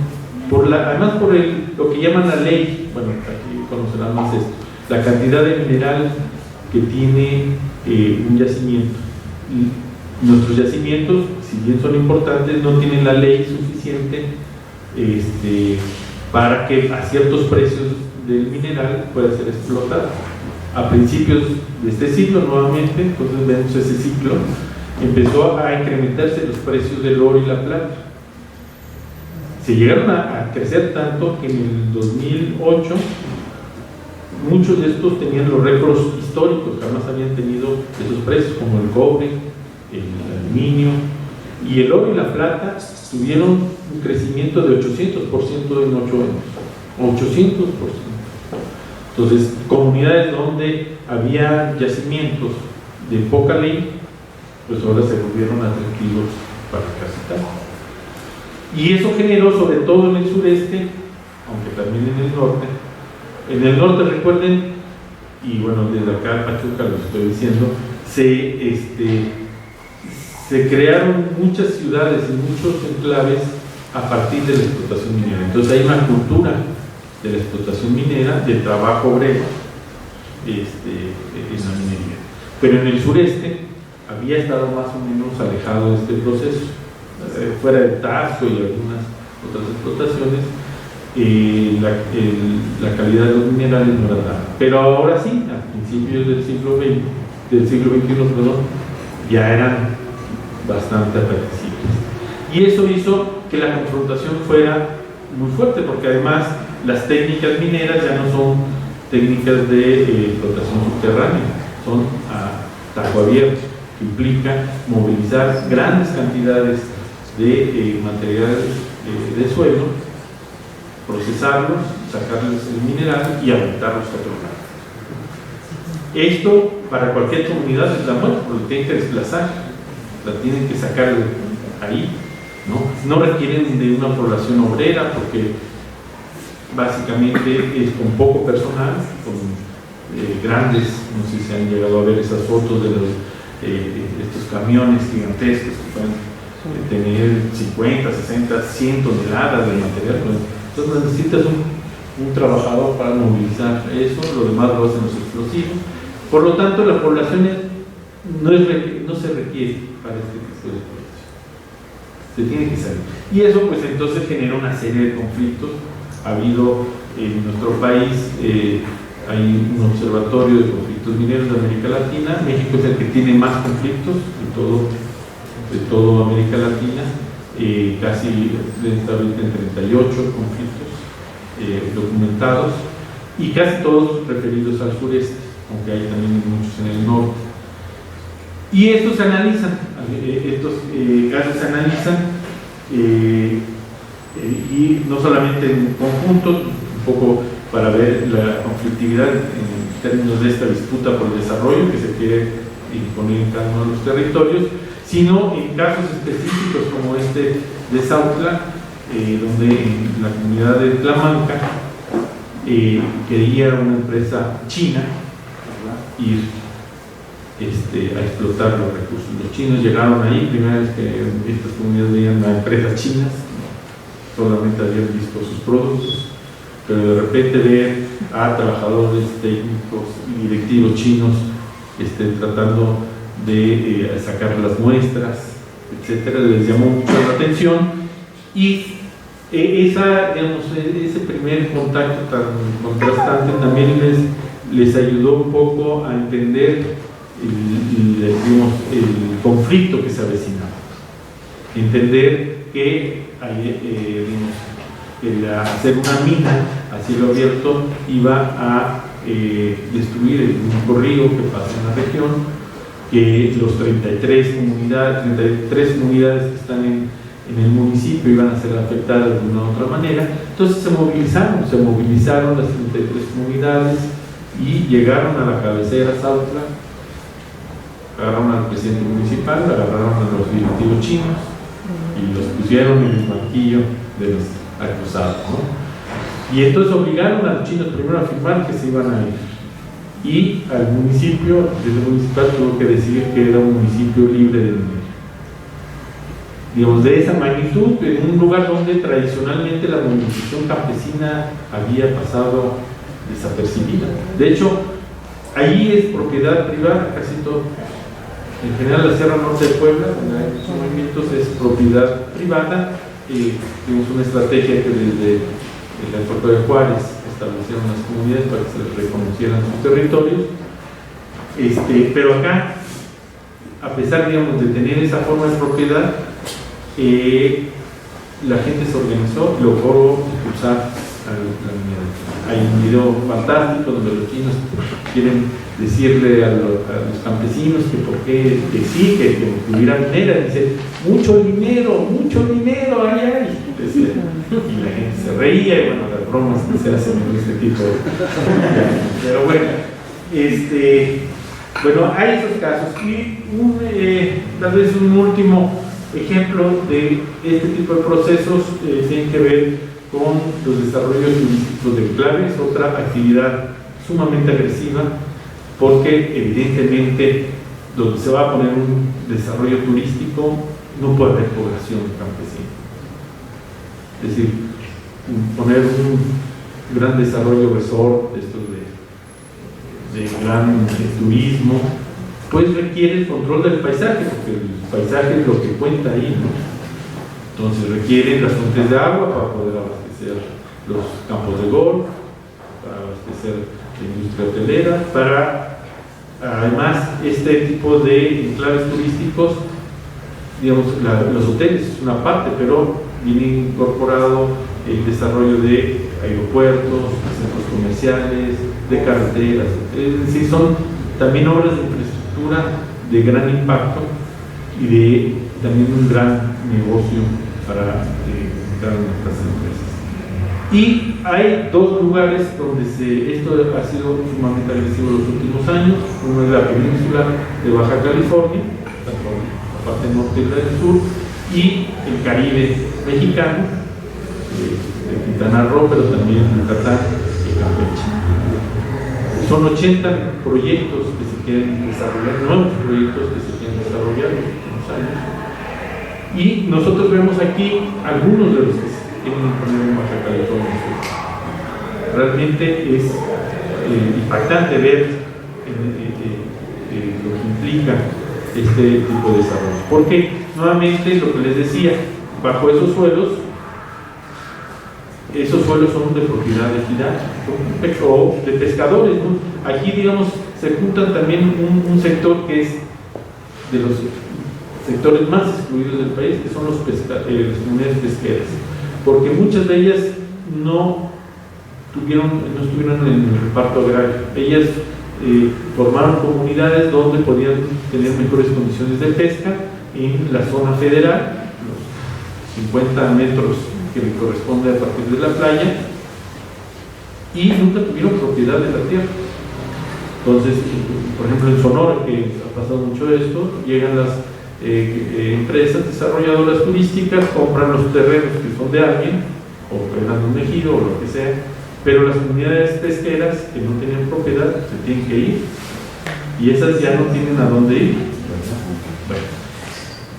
además por lo que llaman la ley, bueno, aquí conocerán más esto, la cantidad de mineral que tiene un yacimiento. Y nuestros yacimientos, si bien son importantes, no tienen la ley suficiente para que a ciertos precios del mineral pueda ser explotado. A principios de este siglo, nuevamente, entonces vemos ese ciclo, empezó a incrementarse los precios del oro y la plata. Se llegaron a crecer tanto que en el 2008 muchos de estos tenían los récords históricos, jamás habían tenido esos precios, como el cobre, el aluminio, y el oro y la plata tuvieron un crecimiento de 800% en 8 años. 800%. Entonces, comunidades donde había yacimientos de poca ley, pues ahora se volvieron atractivos para casi tal. Y eso generó, sobre todo en el sureste, aunque también en el norte. En el norte, recuerden, y bueno, desde acá Pachuca lo estoy diciendo, se crearon muchas ciudades y muchos enclaves a partir de la explotación minera. Entonces hay una cultura de la explotación minera, de trabajo obrero en la minería. Pero en el sureste había estado más o menos alejado de este proceso, fuera del Taxco y algunas otras explotaciones. La calidad de los minerales no era nada. Pero ahora sí, a principios del siglo XXI, ya eran bastante apetecibles. Y eso hizo que la confrontación fuera muy fuerte, porque además las técnicas mineras ya no son técnicas de explotación subterránea, son a tajo abierto, que implica movilizar grandes cantidades de materiales de suelo, procesarlos, sacarles el mineral y aventarlos a otro lado. Esto para cualquier comunidad es la muerte, porque tienen que desplazar, la tienen que sacar de ahí, ¿no? No requieren de una población obrera, porque básicamente es con poco personal, con grandes, no sé si han llegado a ver esas fotos de estos camiones gigantescos que pueden tener 50, 60, 100 toneladas de material. Entonces necesitas un trabajador para movilizar eso, lo demás lo hacen los explosivos. Por lo tanto, la población no se requiere para este tipo de explotación. Se tiene que salir. Y eso pues entonces genera una serie de conflictos. Ha habido en nuestro país, hay un observatorio de conflictos mineros de América Latina. México es el que tiene más conflictos de todo América Latina, casi está ahorita en 38 conflictos documentados, y casi todos referidos al sureste, aunque hay también muchos en el norte. Y estos se analizan, estos casos se analizan, y no solamente en conjunto, un poco para ver la conflictividad en términos de esta disputa por el desarrollo que se quiere imponer en cada uno de los territorios, sino en casos específicos como este de Sautla, donde en la comunidad de Tlamanca quería una empresa china, ¿verdad?, ir a explotar los recursos. Los chinos llegaron ahí, primera vez que estas comunidades veían a empresas chinas, solamente habían visto sus productos, pero de repente ver a trabajadores técnicos y directivos chinos tratando de sacar las muestras, etcétera, les llamó mucho la atención, y ese primer contacto tan contrastante también les ayudó un poco a entender el conflicto que se avecinaba, entender que el hacer una mina a cielo abierto iba a destruir el único río que pasa en la región, que los 33 comunidades que están en el municipio iban a ser afectadas de una u otra manera. Entonces se movilizaron las 33 comunidades y llegaron a la cabecera Sautla, agarraron al presidente municipal, agarraron a los directivos chinos y los pusieron en el banquillo de los acusados, ¿no? Y entonces obligaron a los chinos primero a firmar que se iban a ir, y al municipio, desde el municipal tuvo que decidir que era un municipio libre de minería. Digamos, de esa magnitud, en un lugar donde tradicionalmente la movilización campesina había pasado desapercibida. De hecho, allí es propiedad privada, casi todo. En general, la Sierra Norte de Puebla, donde hay estos movimientos, es propiedad privada. Tuvimos una estrategia que desde el aeropuerto de Juárez establecieron las comunidades para que se les reconocieran sus territorios, pero acá, a pesar, digamos, de tener esa forma de propiedad, la gente se organizó, logró expulsar a la minería. Hay un video fantástico donde los chinos quieren decirle a los campesinos que por qué, que sí, que hubiera minera, dice, mucho dinero hay ahí. Y la gente se reía, y bueno, las bromas que se hacen en este tipo de... Pero bueno, bueno, hay esos casos. Y tal vez un último ejemplo de este tipo de procesos tiene que ver con los desarrollos turísticos de enclaves, otra actividad sumamente agresiva, porque evidentemente donde se va a poner un desarrollo turístico no puede haber población campesina. Es decir, poner un gran desarrollo resort, estos de gran turismo, pues requiere el control del paisaje, porque el paisaje es lo que cuenta ahí, ¿no? Entonces requiere las fuentes de agua para poder abastecer los campos de golf, para abastecer la industria hotelera, para además este tipo de enclaves turísticos, digamos, los hoteles es una parte, pero viene incorporado el desarrollo de aeropuertos, centros comerciales, de carreteras, es decir, son también obras de infraestructura de gran impacto y también un gran negocio para cada una de estas empresas. Y hay dos lugares donde esto ha sido sumamente agresivo en los últimos años. Uno es la península de Baja California, tanto la parte norte y la del sur, y el Caribe mexicano, de Quintana Roo, pero también Yucatán y Campeche. Son 80 proyectos que se quieren desarrollar, nuevos proyectos que se quieren desarrollar en los últimos años. Y nosotros vemos aquí algunos de los que se quieren poner en Baja California Sur. Realmente es impactante ver lo que implica este tipo de desarrollo. Porque, nuevamente, lo que les decía, bajo esos suelos son de propiedad ejidal o de pescadores, ¿no? Aquí, digamos, se juntan también un sector que es de los sectores más excluidos del país, que son las comunidades pesqueras, porque muchas de ellas no estuvieron en el reparto agrario. Ellas formaron comunidades donde podían tener mejores condiciones de pesca en la zona federal, los 50 metros que le corresponde a partir de la playa, y nunca tuvieron propiedad de la tierra. Entonces, por ejemplo, en Sonora, que ha pasado mucho esto, llegan las empresas desarrolladoras turísticas, compran los terrenos que son de alguien, o crean un ejido o lo que sea, pero las comunidades pesqueras que no tenían propiedad se tienen que ir, y esas ya no tienen a dónde ir. Bueno,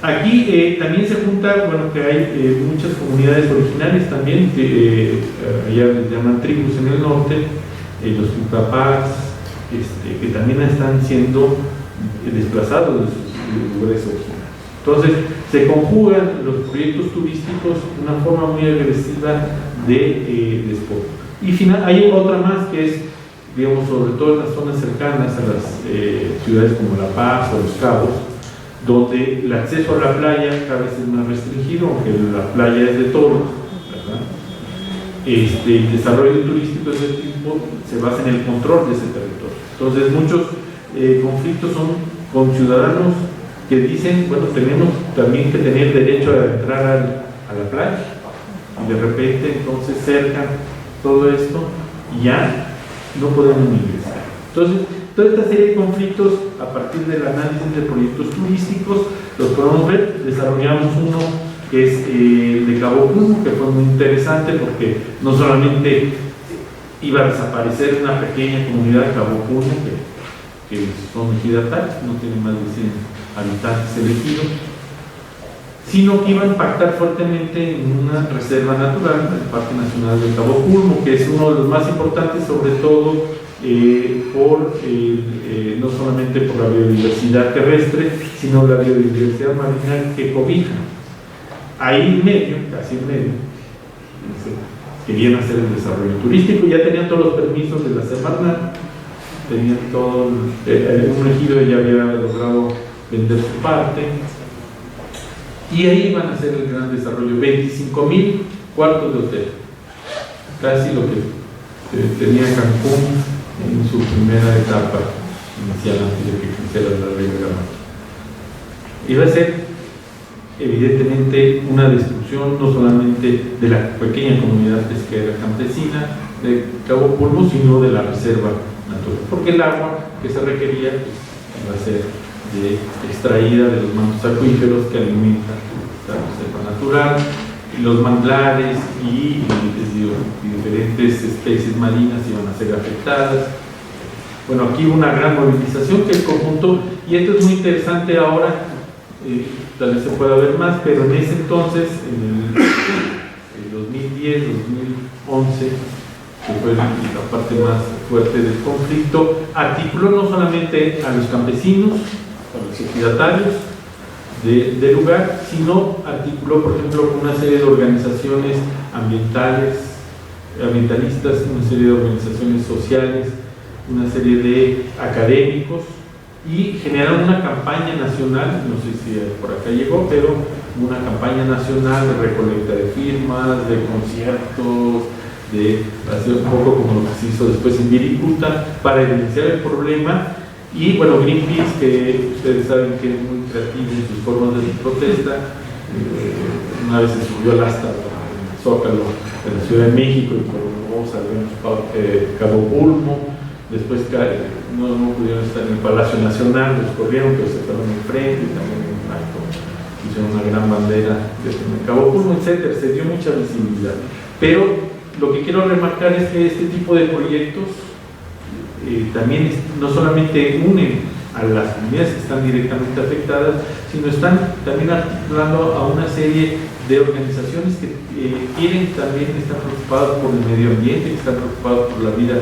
aquí también se junta, bueno, que hay muchas comunidades originarias también, que allá les llaman tribus en el norte, los Tucapás, que también están siendo desplazados de sus lugares originarios. Entonces, se conjugan los proyectos turísticos de una forma muy agresiva de despojo. Y hay otra más que es, digamos, sobre todo en las zonas cercanas a las ciudades como La Paz o Los Cabos, donde el acceso a la playa cada vez es más restringido, aunque la playa es de todos, ¿verdad? El desarrollo turístico de ese tipo se basa en el control de ese territorio. Entonces, muchos conflictos son con ciudadanos que dicen, bueno, tenemos también que tener derecho a entrar a la playa, y de repente entonces cercan todo esto y ya no podemos ingresar. Entonces, toda esta serie de conflictos, a partir del análisis de proyectos turísticos, los podemos ver. Desarrollamos uno que es de Cabo Pulmo, que fue muy interesante porque no solamente iba a desaparecer una pequeña comunidad de Cabo Pulmo, que son ejidatarios, no tienen más de 100 habitantes elegidos, sino que iba a impactar fuertemente en una reserva natural, el Parque Nacional de Cabo Pulmo, que es uno de los más importantes, sobre todo no solamente por la biodiversidad terrestre, sino la biodiversidad marina que cobija. Ahí en medio, casi en medio, querían hacer el desarrollo turístico, ya tenían todos los permisos de la Semarnat, tenían todo, un ejido ya había logrado vender su parte, y ahí van a hacer el gran desarrollo, 25,000 cuartos de hotel, casi lo que tenía Cancún en su primera etapa inicial antes de que creciera la Riviera Maya. Iba a ser evidentemente una destrucción no solamente de la pequeña comunidad pesquera campesina de Cabo Pulmo, sino de la reserva natural, porque el agua que se requería iba a ser extraída de los mantos acuíferos que alimentan la reserva natural, y los manglares y diferentes especies marinas iban a ser afectadas. Bueno, aquí hubo una gran movilización que el conjunto, y esto es muy interesante ahora, tal vez se pueda ver más, pero en ese entonces, en el 2010, 2011, que fue la parte más fuerte del conflicto, articuló no solamente a los campesinos, a los ejidatarios del lugar, sino articuló, por ejemplo, una serie de organizaciones ambientalistas, una serie de organizaciones sociales, una serie de académicos, y generaron una campaña nacional, no sé si por acá llegó, pero una campaña nacional de recolecta de firmas, de conciertos, de hacer un poco como lo que se hizo después en Viricuta, para evidenciar el problema. Y bueno, Greenpeace, que ustedes saben que es muy creativo en sus formas de protesta, una vez se subió al asta en el Zócalo de la Ciudad de México y luego salieron Cabo Pulmo, después no pudieron estar en el Palacio Nacional, los corrieron, pero se fueron enfrente y también en un acto pusieron una gran bandera desde Cabo Pulmo, etcétera, se dio mucha visibilidad. Pero lo que quiero remarcar es que este tipo de proyectos también no solamente unen a las comunidades que están directamente afectadas, sino están también articulando a una serie de organizaciones que quieren también estar preocupadas por el medio ambiente, que están preocupadas por la vida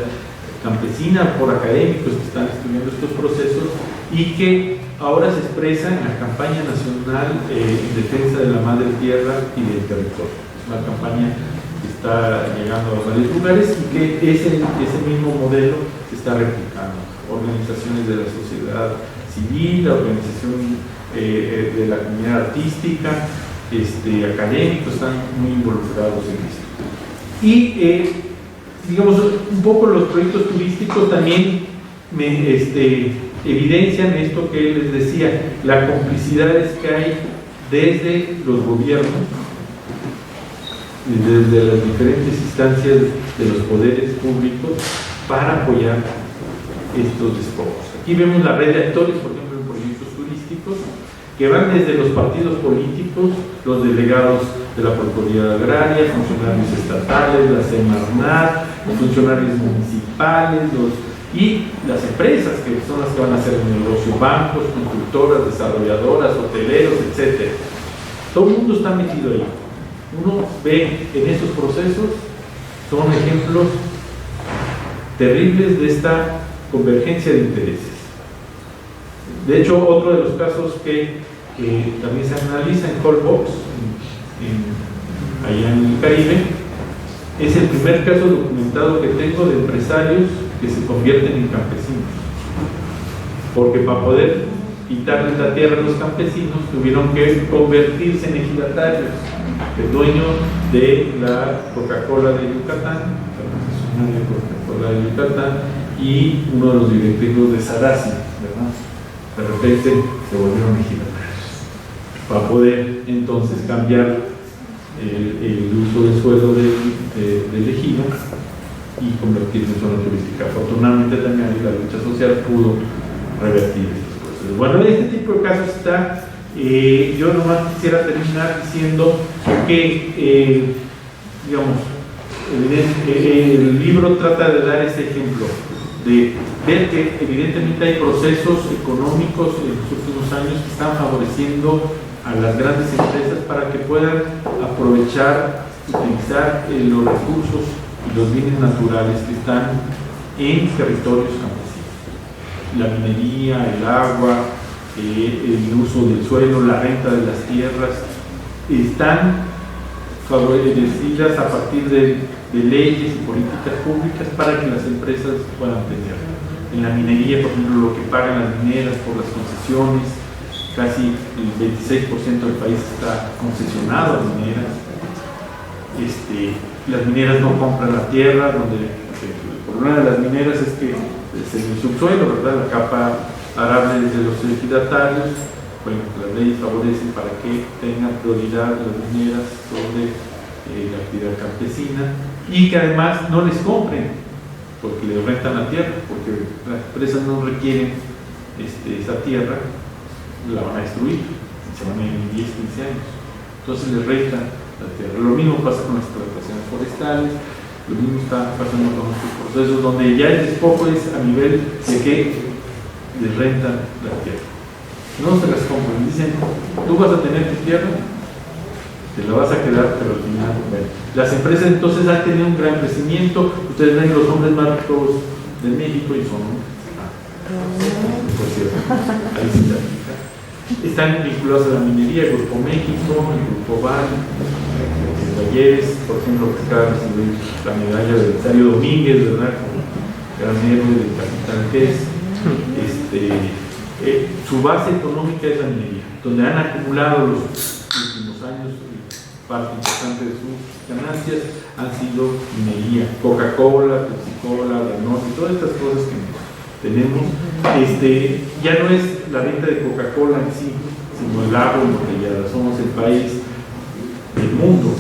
campesina, por académicos que están estudiando estos procesos y que ahora se expresa en la campaña nacional en defensa de la madre tierra y del territorio. Es una campaña que está llegando a varios lugares y que ese mismo modelo se está replicando. Organizaciones de la sociedad civil, la organización de la comunidad artística, académicos están muy involucrados en esto. Y digamos, un poco los proyectos turísticos también evidencian esto que les decía, las complicidades que hay desde los gobiernos, desde las diferentes instancias de los poderes públicos para apoyar estos despojos. Aquí vemos la red de actores, por ejemplo, en proyectos turísticos, que van desde los partidos políticos, los delegados de la Procuraduría Agraria, funcionarios estatales, la Semarnat, los funcionarios municipales, y las empresas, que son las que van a hacer el negocio, bancos, constructoras, desarrolladoras, hoteleros, etc. Todo el mundo está metido ahí. Uno ve en estos procesos, son ejemplos terribles de esta convergencia de intereses. De hecho, otro de los casos que también se analiza en Colbox, allá en el Caribe, es el primer caso documentado que tengo de empresarios que se convierten en campesinos, porque para poder quitarles la tierra a los campesinos tuvieron que convertirse en ejidatarios. El dueño de la Coca-Cola de Yucatán, la concesionaria de Coca-Cola de Yucatán, y uno de los directivos de Sarasi, ¿verdad? De repente se volvieron ejidatarios para poder entonces cambiar el uso del suelo del ejido y convertirse en zona turística. Afortunadamente también la lucha social pudo revertir estos procesos. Bueno, este tipo de casos está. Yo nomás quisiera terminar diciendo que, digamos, el libro trata de dar ese ejemplo, de ver que evidentemente hay procesos económicos en los últimos años que están favoreciendo a las grandes empresas para que puedan aprovechar, utilizar los recursos y los bienes naturales que están en territorios campesinos. La minería, el agua, el uso del suelo, la renta de las tierras, están favorecidas a partir de leyes y políticas públicas para que las empresas puedan tener. En la minería, por ejemplo, lo que pagan las mineras por las concesiones, casi el 26% del país está concesionado a mineras. Las mineras no compran la tierra, donde el problema de las mineras es que es en el subsuelo, ¿verdad? La capa arable de los ejidatarios. Bueno, las leyes favorecen para que tengan prioridad las mineras sobre la actividad campesina y que además no les compren porque les rentan la tierra, porque las empresas no requieren esa tierra, la van a destruir, se van a ir en 10, 15 años, entonces les rentan la tierra. Lo mismo pasa con las explotaciones forestales, lo mismo está pasando con otros procesos donde ya el despojo es a nivel de que les rentan la tierra. No se las compran, dicen, tú vas a tener tu tierra, te la vas a quedar, pero al final, bueno. Las empresas entonces han tenido un gran crecimiento. Ustedes ven los hombres más ricos de México y son por cierto, ahí sí están vinculados a la minería, el Grupo México, el Grupo Val, Talleres, por ejemplo, que acaba de recibir la medalla de Belisario Domínguez, ¿verdad? Como gran héroe del capitán que es. Su base económica es la minería, donde han acumulado los últimos años parte importante de sus ganancias han sido minería, Coca-Cola, Pepsi-Cola, Danone, todas estas cosas que tenemos. Ya no es la venta de Coca-Cola en sí, sino el agua embotellada. Somos el país del mundo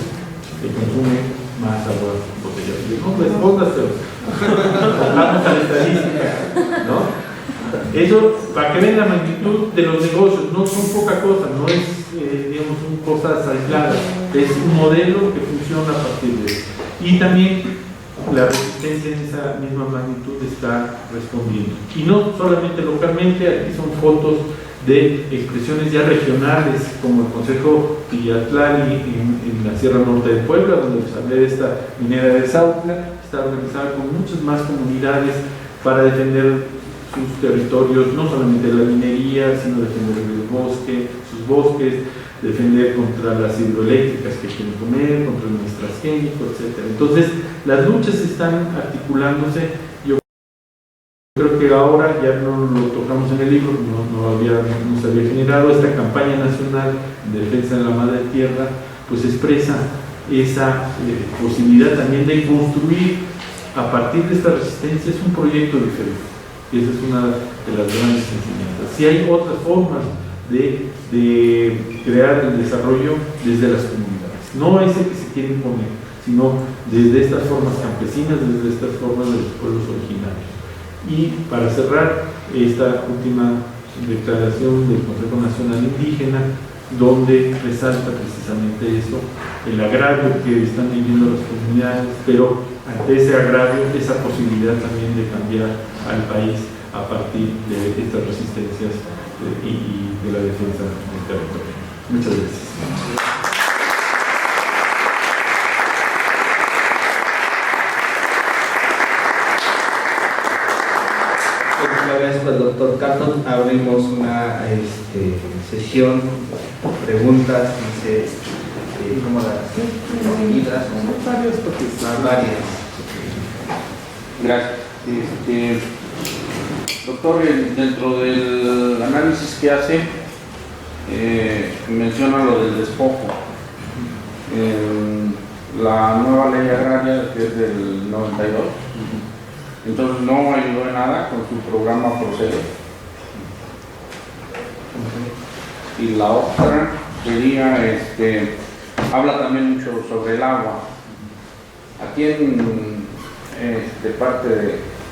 que consume más agua embotellada. No me respondas, pero vamos a la estadística, ¿no? Eso, para que vean la magnitud de los negocios, no son poca cosa, no es digamos, son cosas aisladas, es un modelo que funciona a partir de eso. Y también la resistencia en esa misma magnitud está respondiendo. Y no solamente localmente, aquí son fotos de expresiones ya regionales, como el Consejo Tillatlali en la Sierra Norte de Puebla, donde les hablé de esta minera de Sautla, está organizada con muchas más comunidades para defender sus territorios, no solamente de la minería, sino defender el bosque, sus bosques, defender contra las hidroeléctricas que quieren poner, contra el maíz transgénico, etc. Entonces, las luchas están articulándose. Yo creo que ahora, ya no lo tocamos en el libro, no se había generado esta campaña nacional de defensa de la madre tierra, pues expresa esa posibilidad también de construir a partir de esta resistencia. Es un proyecto diferente, y esa es una de las grandes enseñanzas. Si hay otras formas de crear el desarrollo desde las comunidades, no ese que se quiere imponer, sino desde estas formas campesinas, desde estas formas de los pueblos originarios. Y para cerrar esta última declaración del Consejo Nacional Indígena, donde resalta precisamente eso, el agravio que están viviendo las comunidades, pero ante ese agravio, esa posibilidad también de cambiar al país a partir de estas resistencias y de la defensa del territorio. Muchas gracias. Agradezco al doctor Carton. Abrimos una sesión, preguntas, ¿cómo las seguidas? Varias. Gracias. Doctor, dentro del análisis que hace, menciona lo del despojo. La nueva ley agraria, que es del 92, entonces no ayudó en nada con su programa Procede. Y la otra sería, habla también mucho sobre el agua. Aquí en parte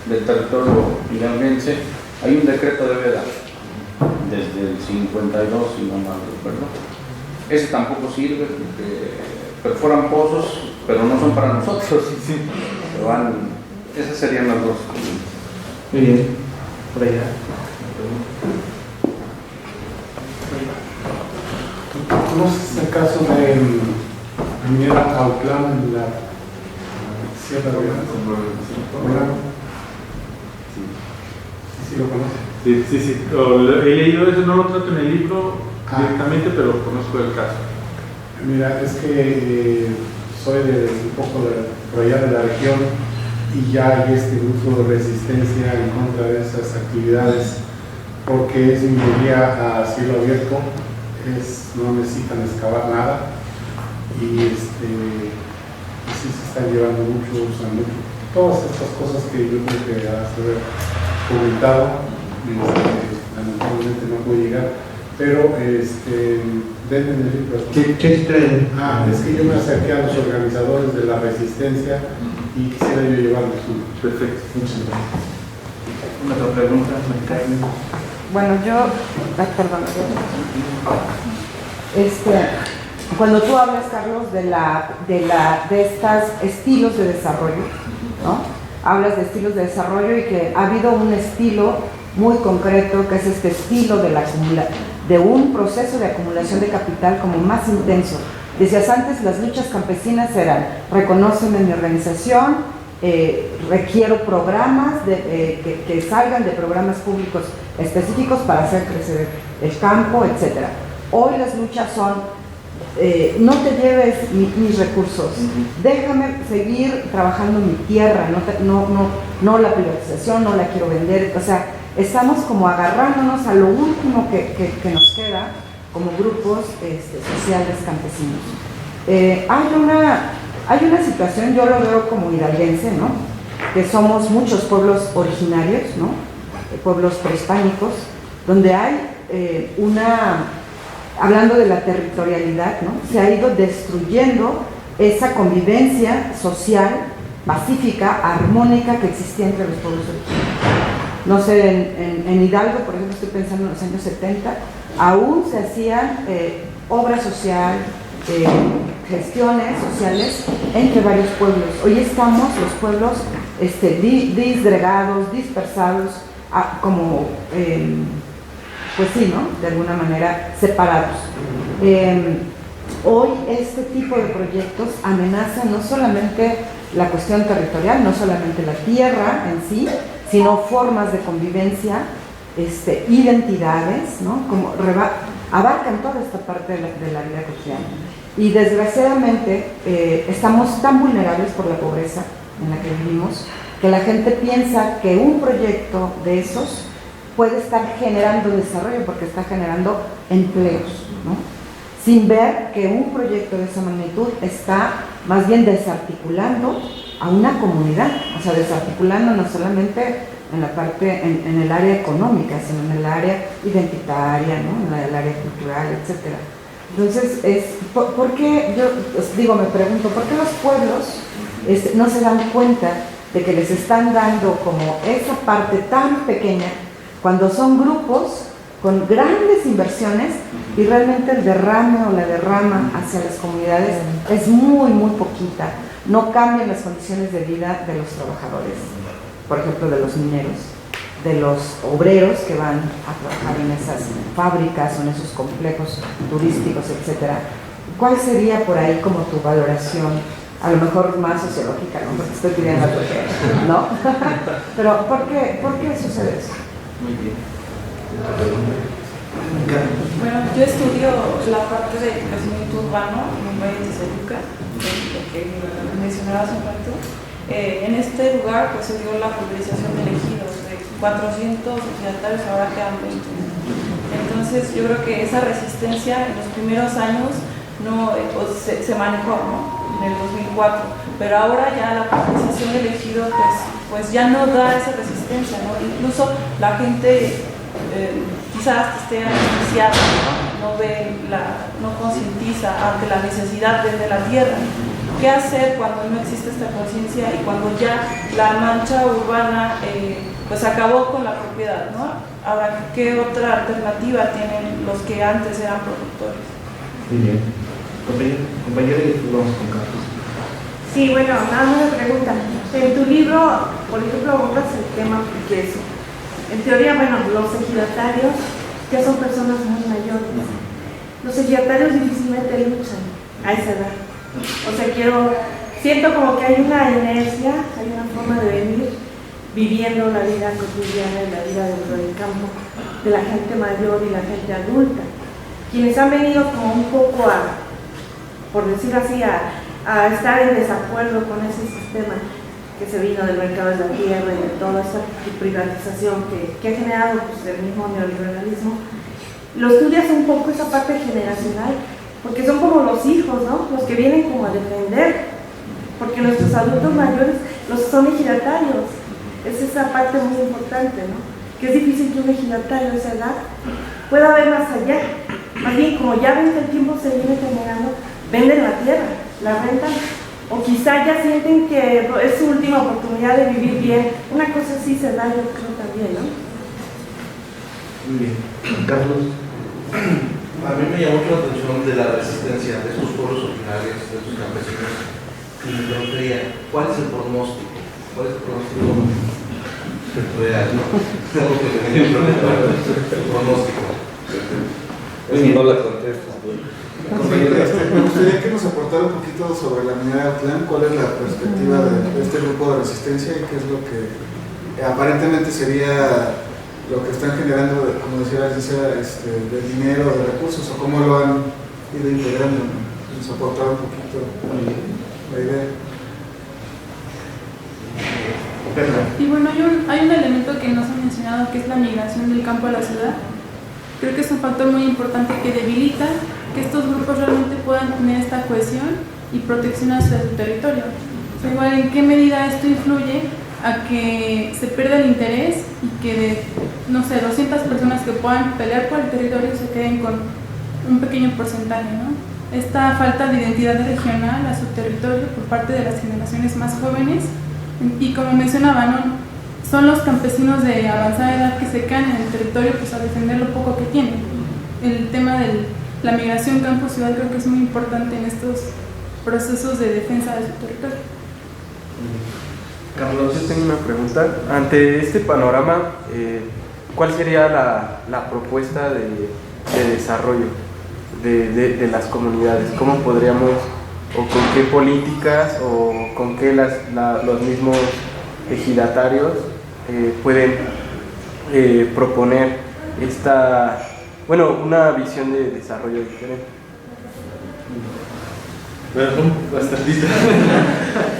del territorio hidalguense hay un decreto de veda desde el 52, si no mal recuerdo. Ese tampoco sirve porque perforan pozos, pero no son para nosotros. Esas serían las dos. Muy bien. Por allá. ¿Conoces el caso de minera Autlán en la Sierra de Orlando? Sí, lo conoces. Sí. He leído eso, no lo trato en el libro directamente, pero conozco el caso. Mira, es que soy un poco por allá de la región y ya hay este grupo de resistencia en contra de esas actividades porque es minería a cielo abierto, no necesitan excavar nada y sí se están llevando mucho, usando todas estas cosas que yo creo que has comentado, lamentablemente no puedo llegar, pero denme el libro. ¿Qué traen? Es que yo me acerqué a los organizadores de la resistencia y quisiera yo llevarles uno. Perfecto. Muchas gracias. ¿Una otra pregunta? Bueno, cuando tú hablas, Carlos, de estos estilos de desarrollo, ¿no? Hablas de estilos de desarrollo y que ha habido un estilo muy concreto que es este estilo de un proceso de acumulación de capital como más intenso. Decías antes, las luchas campesinas eran: reconóceme mi organización, requiero programas que salgan de programas públicos específicos para hacer crecer el campo, etc. Hoy las luchas son: no te lleves mis recursos, déjame seguir trabajando mi tierra, no la privatización, no la quiero vender. O sea, estamos como agarrándonos a lo último que nos queda como grupos sociales campesinos. Hay una situación, yo lo veo como hidalguense, ¿no? Que somos muchos pueblos originarios, ¿no? Pueblos prehispánicos, donde hay hablando de la territorialidad, ¿no? Se ha ido destruyendo esa convivencia social, pacífica, armónica que existía entre los pueblos originarios. No sé, en Hidalgo, por ejemplo, estoy pensando en los años 70, aún se hacían obra social, gestiones sociales entre varios pueblos. Hoy estamos los pueblos disgregados, dispersados, como, pues sí, ¿no? De alguna manera separados. Hoy este tipo de proyectos amenazan no solamente la cuestión territorial, no solamente la tierra en sí, sino formas de convivencia, identidades, ¿no? Como abarcan toda esta parte de la vida cotidiana. Y desgraciadamente estamos tan vulnerables por la pobreza en la que vivimos, que la gente piensa que un proyecto de esos puede estar generando desarrollo porque está generando empleos, ¿no? Sin ver que un proyecto de esa magnitud está más bien desarticulando a una comunidad, o sea, desarticulando no solamente en la parte, en el área económica, sino en el área identitaria, ¿no? En el área cultural, etcétera. Entonces, ¿por qué? Yo digo, me pregunto, ¿por qué los pueblos no se dan cuenta de que les están dando como esa parte tan pequeña cuando son grupos con grandes inversiones y realmente el derrame o la derrama hacia las comunidades es muy, muy poquita? No cambian las condiciones de vida de los trabajadores, por ejemplo, de los mineros, de los obreros que van a trabajar en esas fábricas o en esos complejos turísticos, etcétera. ¿Cuál sería por ahí como tu valoración? A lo mejor más sociológica, ¿no? Porque estoy pidiendo algo que, ¿no? Pero ¿por qué sucede eso? Muy bien. Bueno, yo estudio la parte de crecimiento urbano en Mumbai y Tizayuca, lo que mencionaba hace un rato. En este lugar pues se dio la pulverización de ejidos, de 400 ejidatarios ahora quedan 20. Entonces yo creo que esa resistencia en los primeros años no, se manejó, ¿no? En el 2004, pero ahora ya la pulverización del ejido pues ya no da esa resistencia, ¿no? Incluso la gente quizás esté anestesiada, no ve, no concientiza ante la necesidad de la tierra. ¿Qué hacer cuando no existe esta conciencia y cuando ya la mancha urbana pues acabó con la propiedad, ¿no? Ahora, ¿qué otra alternativa tienen los que antes eran productores? Muy bien. Compañero, y vamos con Carlos. Sí, bueno, nada más me pregunta. En tu libro, por ejemplo, abordas el tema porque en teoría, bueno, los ejidatarios ya son personas muy mayores. Los ejidatarios difícilmente luchan a esa edad. O sea, siento como que hay una inercia, hay una forma de venir viviendo la vida cotidiana y la vida dentro del campo de la gente mayor y la gente adulta, quienes han venido como un poco por decir así, a estar en desacuerdo con ese sistema que se vino del mercado de la tierra y de toda esta privatización que ha generado pues, el mismo neoliberalismo. Lo estudias un poco esa parte generacional, porque son como los hijos, ¿no? Los que vienen como a defender, porque nuestros adultos mayores son ejidatarios. Es esa parte muy importante, ¿no? Que es difícil que un ejidatario de esa edad pueda ver más allá. Más bien, como ya ven que el tiempo se viene generando, venden la tierra, la rentan, o quizá ya sienten que es su última oportunidad de vivir bien. Una cosa así se da, yo creo también, ¿no? Muy bien. Carlos. A mí me llamó mucho la atención de la resistencia de estos pueblos originarios, de estos campesinos, y me preguntaría, ¿cuál es el pronóstico? ¿Cuál es el pronóstico real? ¿No? El pronóstico. Eso no la contesto. Me gustaría que nos aportara un poquito sobre la minera Atlán, cuál es la perspectiva de este grupo de resistencia y qué es lo que aparentemente sería lo que están generando, como decía Alicia, de dinero, de recursos, o cómo lo han ido integrando. Nos aportara un poquito la idea. Y bueno, hay un elemento que no se ha mencionado, que es la migración del campo a la ciudad. Creo que es un factor muy importante que debilita que estos grupos realmente puedan tener esta cohesión y protección hacia su territorio. O sea, igual, ¿en qué medida esto influye a que se pierda el interés y que de, no sé, 200 personas que puedan pelear por el territorio se queden con un pequeño porcentaje, ¿no? Esta falta de identidad regional a su territorio por parte de las generaciones más jóvenes, y como mencionaba, ¿no? Son los campesinos de avanzada edad que se quedan en el territorio pues a defender lo poco que tienen. El tema la migración campo-ciudad creo que es muy importante en estos procesos de defensa de su territorio. Carlos, yo tengo una pregunta. Ante este panorama, ¿cuál sería la propuesta de desarrollo de las comunidades? ¿Cómo podríamos, o con qué políticas, o con qué los mismos ejidatarios pueden proponer una visión de desarrollo diferente? Bueno, son bastantitas.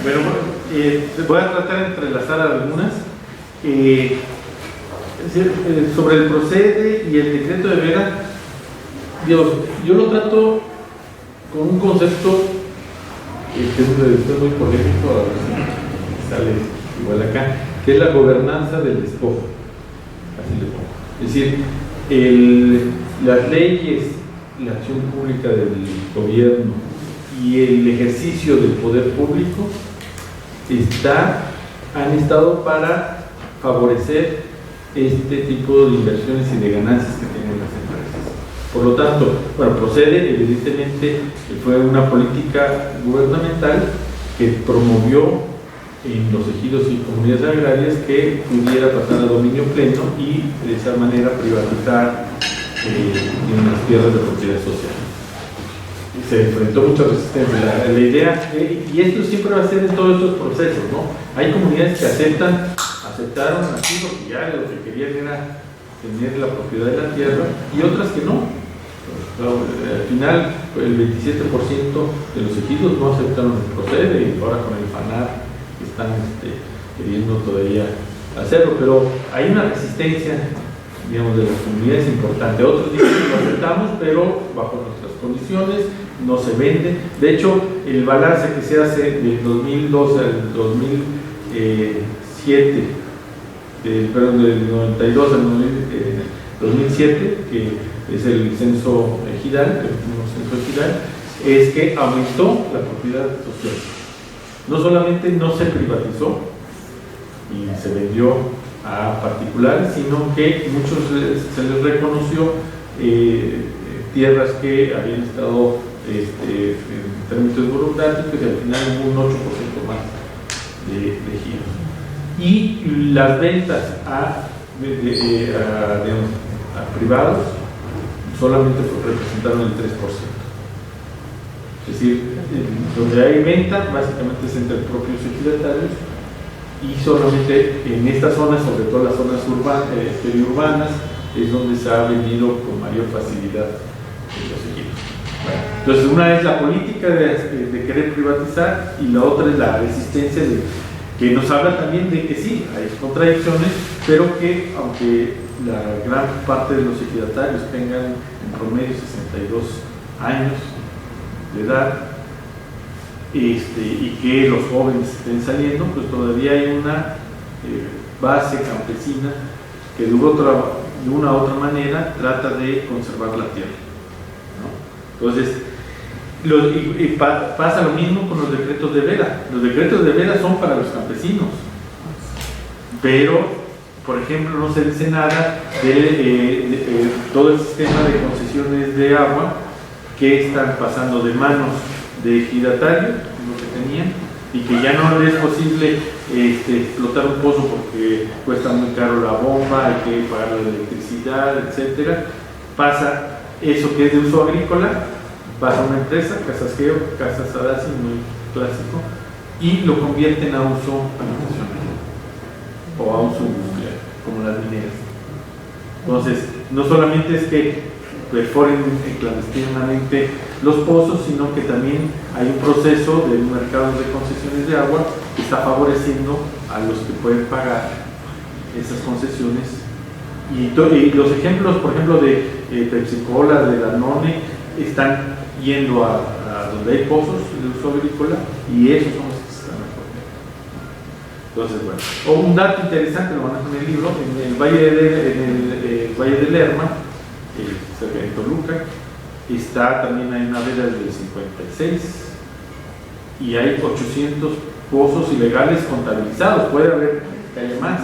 Pero voy a tratar de entrelazar algunas. Sobre el procede y el decreto de Vera, yo lo trato con un concepto que es muy polémico, a ver si sale igual acá, que es la gobernanza del despojo. Así le pongo. Es decir, las leyes, la acción pública del gobierno y el ejercicio del poder público han estado para favorecer este tipo de inversiones y de ganancias que tienen las empresas. Por lo tanto, procede, evidentemente, fue una política gubernamental que promovió en los ejidos y comunidades agrarias que pudiera pasar a dominio pleno y de esa manera privatizar en las tierras de propiedad social. Se enfrentó mucha resistencia. La idea, y esto siempre va a ser en todos estos procesos, ¿no? Hay comunidades que aceptaron así porque ya lo que querían era tener la propiedad de la tierra, y otras que no. Al final, el 27% de los ejidos no aceptaron el procede, y ahora con el FANAR están queriendo todavía hacerlo, pero hay una resistencia, digamos, de las comunidades importante. Otros dicen que lo aceptamos, pero bajo nuestras condiciones, no se vende. De hecho, el balance que se hace del 2002 al 2007, perdón, del 92 al 2007, que es el censo ejidal, es que aumentó la propiedad social. No solamente no se privatizó y se vendió a particulares, sino que muchos se les reconoció tierras que habían estado en trámites burocráticos, y al final hubo un 8% más de giros. Y las ventas a privados solamente representaron el 3%. Es decir, donde hay venta, básicamente es entre propios ejidatarios, y solamente en estas zonas, sobre todo las zonas periurbanas, es donde se ha vendido con mayor facilidad los ejidos. Entonces, una es la política de querer privatizar, y la otra es la resistencia que nos habla también de que sí, hay contradicciones, pero que aunque la gran parte de los ejidatarios tengan en promedio 62 años de edad, y que los jóvenes estén saliendo, pues todavía hay una base campesina que de una u otra manera trata de conservar la tierra, ¿no? Entonces, pasa lo mismo con los decretos de Vera. Los decretos de Vera son para los campesinos, pero, por ejemplo, no se dice nada de todo el sistema de concesiones de agua que están pasando de manos de ejidatario, lo que tenían, y que ya no es posible explotar un pozo porque cuesta muy caro la bomba, hay que pagar la electricidad, etcétera. Pasa eso que es de uso agrícola, pasa a una empresa, Casas Geo, Casas Sadasi, muy clásico, y lo convierten a uso habitacional o a uso industrial, como las mineras. Entonces, no solamente es que perforen clandestinamente los pozos, sino que también hay un proceso de mercados de concesiones de agua que está favoreciendo a los que pueden pagar esas concesiones. Y los ejemplos, por ejemplo, de Pepsi-Cola, de Danone, están yendo a donde hay pozos de uso agrícola, y esos son los que se están mejorando. Entonces, bueno, un dato interesante, lo van a poner en el libro, en el Valle de Lerma, cerca de Toluca, también hay una veda del 56, y hay 800 pozos ilegales contabilizados. Puede haber que haya más.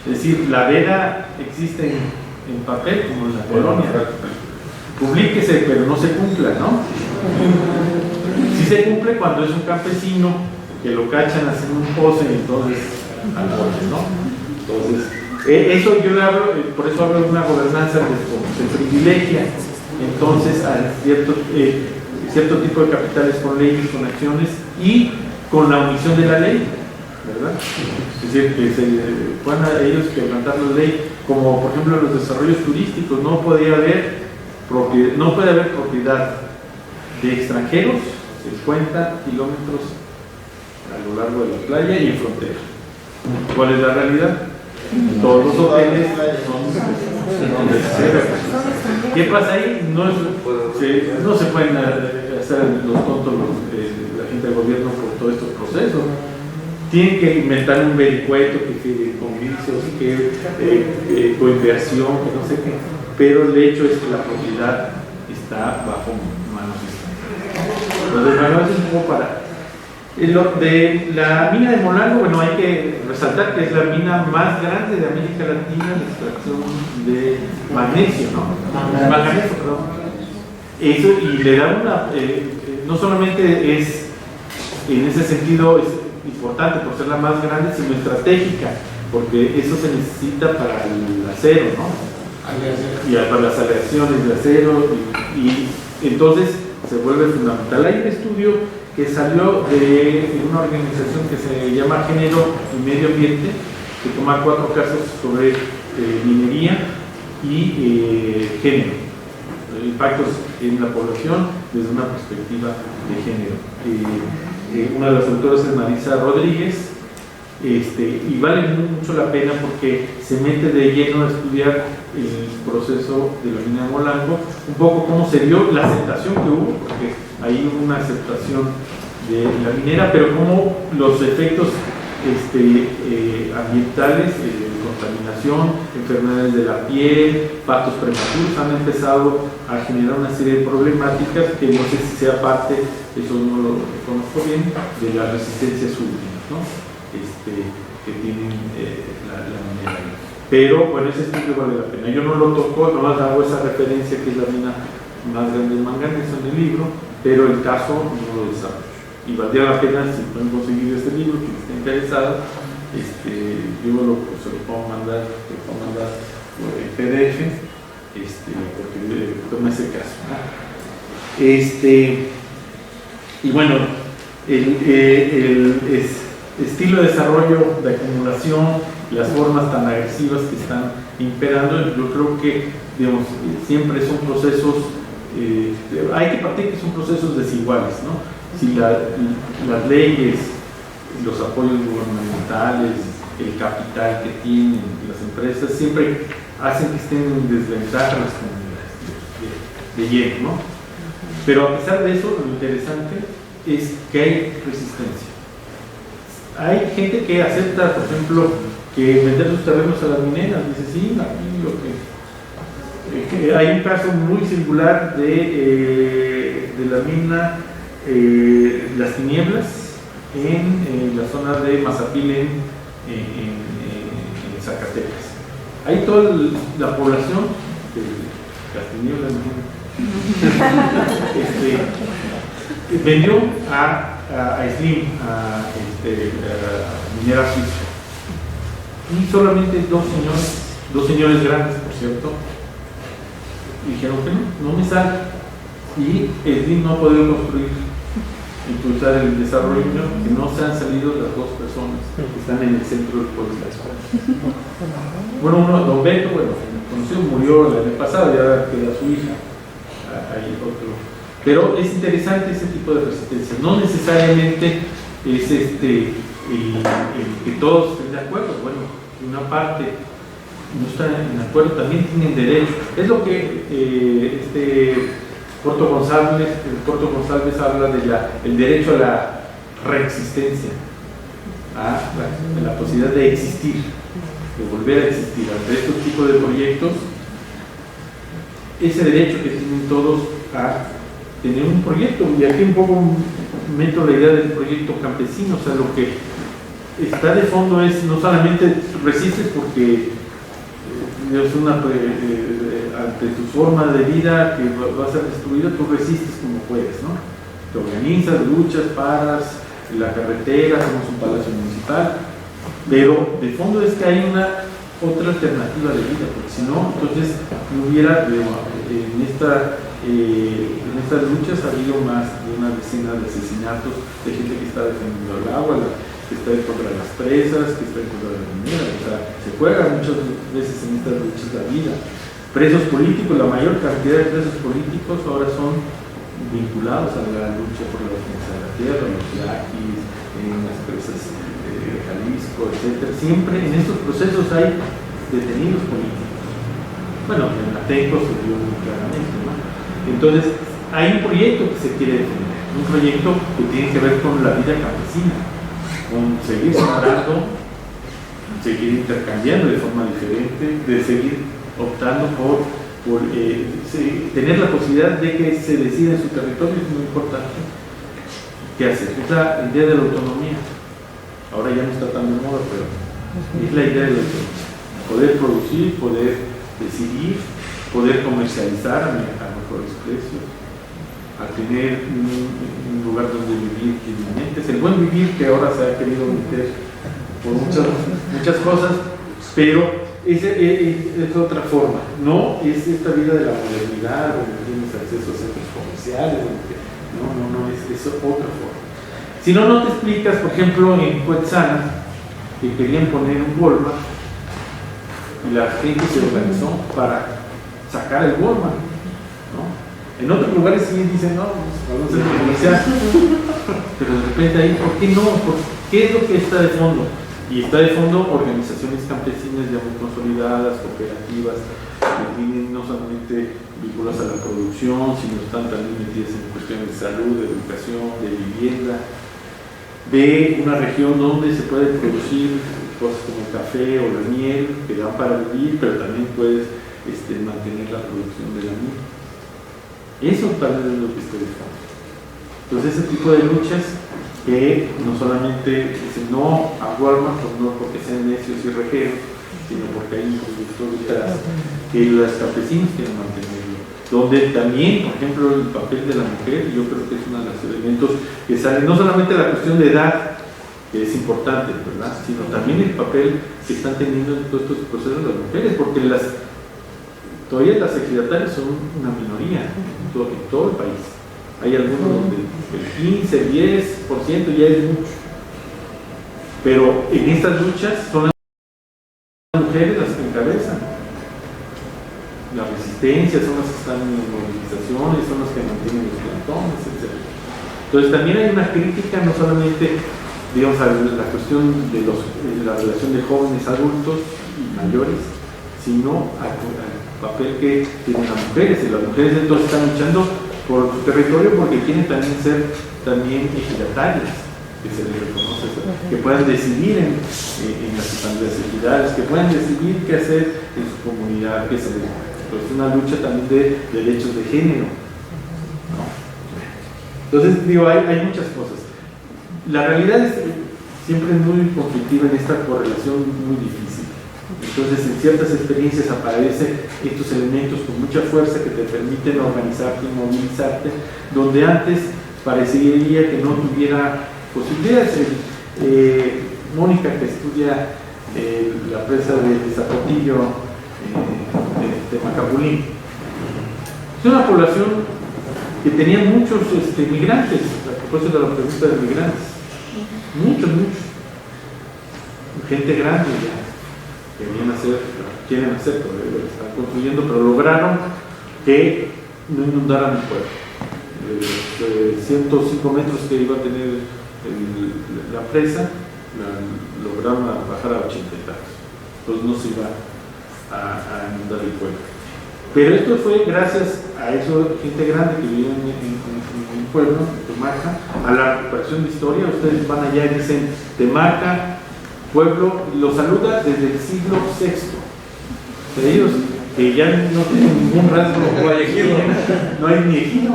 Es decir, la veda existe en papel, como en la colonia, publíquese, pero no se cumpla, ¿no? Sí se cumple cuando es un campesino que lo cachan haciendo un pose y entonces al borde, ¿no? Entonces, eso yo le hablo, por eso hablo de una gobernanza que se privilegia entonces a cierto tipo de capitales con leyes, con acciones y con la omisión de la ley, ¿verdad? Es decir, que se puedan a ellos quebrantar la ley, como por ejemplo los desarrollos turísticos. No puede haber propiedad de extranjeros 50 kilómetros a lo largo de la playa y en frontera. ¿Cuál es la realidad? Todos los hoteles son de cero. ¿Qué pasa ahí? No se pueden hacer los tontos la gente del gobierno por todos estos procesos. Tienen que inventar un vericueto, que comicios, que coinversión, que no sé qué. Pero el hecho es que la propiedad está bajo manos extranjeras. Entonces, bueno, eso es un poco para... De la mina de Molango, bueno, hay que resaltar que es la mina más grande de América Latina de extracción de magnesio, ¿no? Manganeso, perdón. Eso, y le da una... no solamente es, en ese sentido, es importante por ser la más grande, sino estratégica, porque eso se necesita para el acero, ¿no? Y para las aleaciones de acero, y entonces se vuelve fundamental. Hay un estudio que salió de una organización que se llama Género y Medio Ambiente, que toma 4 casos sobre minería y género, impactos en la población desde una perspectiva de género. Una de las autoras es Marisa Rodríguez, y vale mucho la pena porque se mete de lleno a estudiar el proceso de la mina de Molango, un poco cómo se dio, la aceptación que hubo, porque ahí hubo una aceptación de la minera, pero cómo los efectos ambientales, contaminación, enfermedades de la piel, partos prematuros, han empezado a generar una serie de problemáticas que no sé si sea parte, eso no lo conozco bien, de las resistencias últimas, ¿no? Que tienen la minera. Pero bueno, ese estudio vale la pena. Yo no lo toco, nomás hago esa referencia que es la mina más grande de manganeso en el libro, pero el caso no lo desarrollo. Y valdría la pena si pueden conseguir este libro, quien esté interesado, yo se lo puedo mandar por el PDF, porque toma ese caso, ¿no? Y bueno, el estilo de desarrollo, de acumulación, las formas tan agresivas que están imperando, yo creo que, digamos, siempre son procesos, hay que partir que son procesos desiguales, ¿no? Si las leyes, los apoyos gubernamentales, el capital que tienen las empresas, siempre hacen que estén en desventaja las comunidades de lleno, ¿no? Pero a pesar de eso, lo interesante es que hay resistencia. Hay gente que acepta, por ejemplo, que vender sus terrenos a las mineras. Dice, sí, aquí lo que... hay un caso muy singular de la mina Las Tinieblas en la zona de Mazapil en Zacatecas. Ahí toda la población de Las Tinieblas vendió a Slim, a Minera Suiza, y solamente dos señores grandes, por cierto, dijeron que no me sale, y Slim no ha podido construir, impulsar el desarrollo, que no se han salido las 2 personas que están en el centro del pueblo. Bueno, uno, don Beto, conocido, murió el año pasado, ya queda su hija, ahí otro. Pero es interesante ese tipo de resistencia. No necesariamente es que todos estén de acuerdo. Bueno, una parte no está de acuerdo, también tienen derecho. Es lo que Porto González habla del derecho a la reexistencia, de la posibilidad de existir, de volver a existir ante estos tipos de proyectos. Ese derecho que tienen todos a tener un proyecto, y aquí un poco meto la idea del proyecto campesino. O sea, lo que está de fondo es no solamente resistes porque es ante tu forma de vida que va a ser destruida, tú resistes como puedes, ¿no? Te organizas, luchas, paras en la carretera, hacemos un palacio municipal, pero de fondo es que hay una otra alternativa de vida, porque si no, entonces no hubiera, en estas luchas ha habido más de una decena de asesinatos de gente que está defendiendo el agua, que está en contra de las presas, que está en contra de la minera. O sea, se juega muchas veces en estas luchas la vida. Presos políticos, la mayor cantidad de presos políticos ahora son vinculados a la lucha por la defensa de la tierra, los yaquis, en las presas de Jalisco, etc. Siempre en estos procesos hay detenidos políticos. Bueno, en Atenco se vio muy claramente, ¿no? Entonces, hay un proyecto que se quiere defender, un proyecto que tiene que ver con la vida campesina, con seguir sembrando, seguir intercambiando de forma diferente, de seguir optando por tener la posibilidad de que se decida en su territorio. Es muy importante. ¿Qué hacer? Es la idea de la autonomía. Ahora ya no está tan de moda, pero es la idea de la autonomía. Poder producir, poder decidir, poder comercializar a mejores precios, a tener un lugar donde vivir dignamente. Es el buen vivir que ahora se ha querido meter por muchas cosas, pero es otra forma, no es esta vida de la modernidad donde tienes acceso a centros comerciales, no, es otra forma. Si no te explicas, por ejemplo, en Cuetzala, que querían poner un Walmart y la gente se organizó para sacar el Walmart, ¿no? En otros lugares sí dicen, no, vamos a hacer comercial, pero de repente ahí, ¿por qué no? ¿Qué es lo que está de fondo? Y está de fondo organizaciones campesinas ya muy consolidadas, cooperativas, que tienen no solamente vínculos a la producción, sino están también metidas en cuestiones de salud, de educación, de vivienda, de una región donde se puede producir cosas como el café o la miel, que dan para vivir, pero también puedes mantener la producción de la miel. Eso tal vez es lo que estoy dejando. Entonces ese tipo de luchas que no solamente dicen no a Walmart, no porque sean necios y rejeros, sino porque hay un producto detrás que los campesinos quieren mantenerlo. Donde también, por ejemplo, el papel de la mujer, yo creo que es uno de los elementos que sale, no solamente la cuestión de edad, que es importante, ¿verdad?, sino también el papel que están teniendo en todos estos procesos las mujeres, porque todavía las ejidatarias son una minoría en todo el país. Hay algunos donde el 15, 10% ya es mucho. Pero en estas luchas son las mujeres las que encabezan la resistencia, son las que están en las movilizaciones, son las que mantienen los plantones, etc. Entonces también hay una crítica no solamente, digamos, a la cuestión de la relación de jóvenes adultos y mayores, sino al papel que tienen las mujeres. Y las mujeres entonces están luchando por su territorio porque quieren también ser ejidatarias, que se les reconoce, que puedan decidir en las asambleas ejidales, que puedan decidir qué hacer en su comunidad, que se les, pues es una lucha también de derechos de género, ¿no? Entonces digo, hay muchas cosas. La realidad es siempre muy conflictiva en esta correlación muy difícil. Entonces en ciertas experiencias aparecen estos elementos con mucha fuerza que te permiten organizarte y movilizarte, donde antes parecería que no tuviera posibilidades. Mónica, que estudia la presa de Zapotillo, de Macapulín, es una población que tenía muchos migrantes, a propósito de la pregunta de migrantes, muchos, gente grande ya. Quieren hacer, pero lo están construyendo, pero lograron que no inundaran el pueblo. Los 105 metros que iba a tener la presa, lograron bajar a 80 y tantos. Entonces no se iba a inundar el pueblo. Pero esto fue gracias a eso, gente grande que vivía en el pueblo, en Temarca, a la recuperación de historia. Ustedes van allá y dicen Temarca, pueblo, lo saluda desde el siglo VI. De ellos, que ya no tienen ningún rasgo, no hay ni ejido.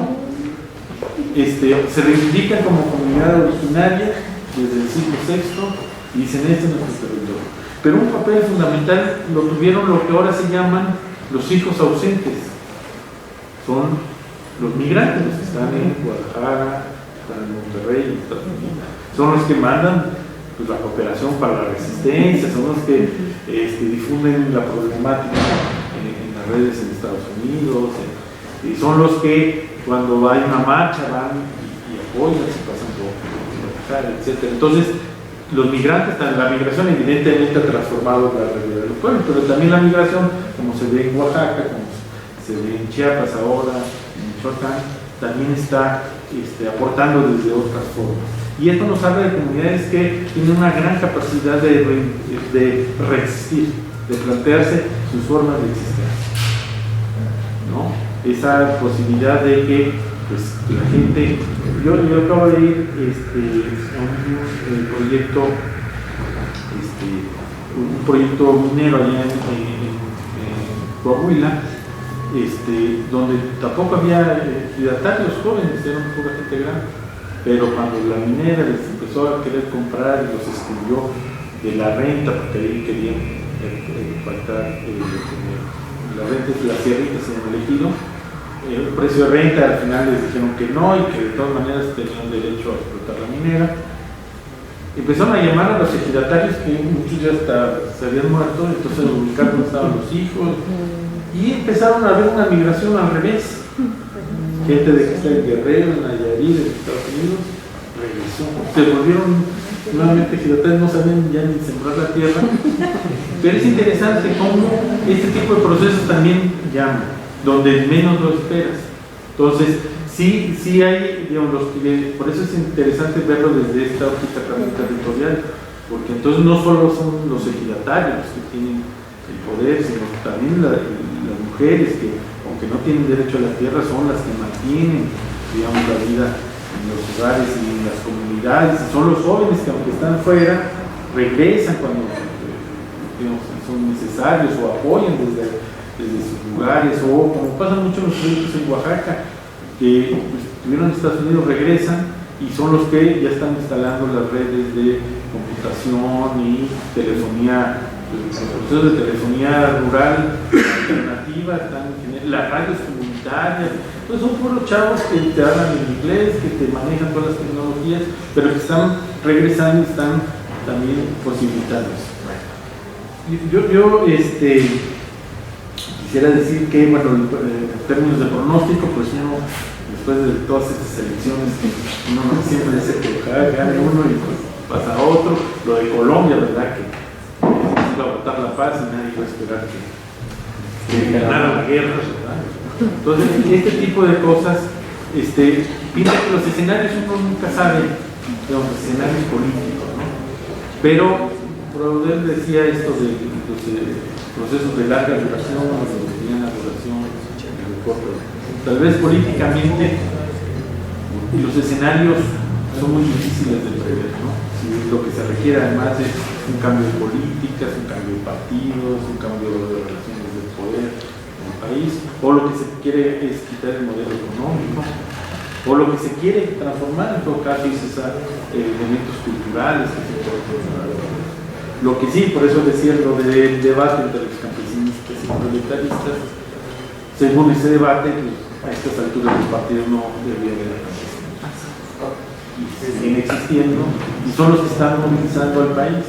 Se reivindican como comunidad originaria desde el siglo VI y dicen, este es nuestro territorio. pero un papel fundamental lo tuvieron lo que ahora se llaman los hijos ausentes. Son los migrantes, los que están en Guadalajara, están en Monterrey, son los que mandan pues, la cooperación para la resistencia, son los que difunden la problemática en las redes en Estados Unidos, y son los que cuando hay una marcha van y apoyan, se pasan por Guadalajara, etc. Entonces, los migrantes, la migración evidentemente ha transformado la realidad de los pueblos, pero también la migración, como se ve en Oaxaca, como se ve en Chiapas ahora, en Michoacán, también está aportando desde otras formas. Y esto nos habla de comunidades que tienen una gran capacidad de resistir, de plantearse sus formas de existencia, ¿no? Esa posibilidad de que pues, la gente... Yo acabo de ir a un proyecto minero allá en Coahuila, donde tampoco había ejidatarios jóvenes, eran pura gente grande, pero cuando la minera les empezó a querer comprar y los excluyó de la renta, porque ahí querían pactar la renta de las sierritas en el ejido, el precio de renta al final les dijeron que no y que de todas maneras tenían derecho a explotar la minera. Empezaron a llamar a los ejidatarios, que muchos ya hasta se habían muerto, entonces ubicaron donde estaban los hijos, y empezaron a ver una migración al revés. Gente de que está en Guerrero, en Nayarit, en Estados Unidos, regresó. Se volvieron nuevamente ejidatarios, no sabían ya ni sembrar la tierra. Pero es interesante cómo este tipo de procesos también llaman, donde menos lo esperas. Entonces, sí hay, digamos, por eso es interesante verlo desde esta óptica también territorial, porque entonces no solo son los ejidatarios que tienen el poder, sino también las mujeres que, aunque no tienen derecho a la tierra, son las que mantienen, digamos, la vida en los hogares y en las comunidades, y son los jóvenes que, aunque están fuera, regresan cuando digamos, son necesarios o apoyan desde sus lugares, o como pasa mucho en los proyectos en Oaxaca, que pues, estuvieron en Estados Unidos, regresan y son los que ya están instalando las redes de computación y telefonía, los procesos de telefonía rural alternativa, las radios comunitarias. Entonces son puros chavos que te hablan en inglés, que te manejan todas las tecnologías, pero que están regresando y están también posibilitando. Yo quisiera decir que, bueno, en términos de pronóstico, pues uno, después de todas estas elecciones, uno no siempre dice que gane uno y pues pasa otro. Lo de Colombia, ¿verdad? Que iba a votar la paz y nadie iba a esperar que ganara la guerra, ¿verdad? Entonces, este tipo de cosas, piensa que los escenarios uno nunca sabe, los escenarios políticos, ¿no? Pero Brodel decía esto de los procesos de larga duración, de mediana duración, de corto. Tal vez políticamente los escenarios son muy difíciles de prever, ¿no? Si lo que se requiere además es un cambio de políticas, un cambio de partidos, un cambio de relaciones de poder en el país, o lo que se quiere es quitar el modelo económico, o lo que se quiere transformar en todo caso es elementos culturales que se pueden transformar. Lo que sí, por eso decía lo del debate entre los campesinistas y proletaristas, según ese debate, pues, a estas alturas los partidos no deberían haber y siguen existiendo, y son los que están movilizando al país,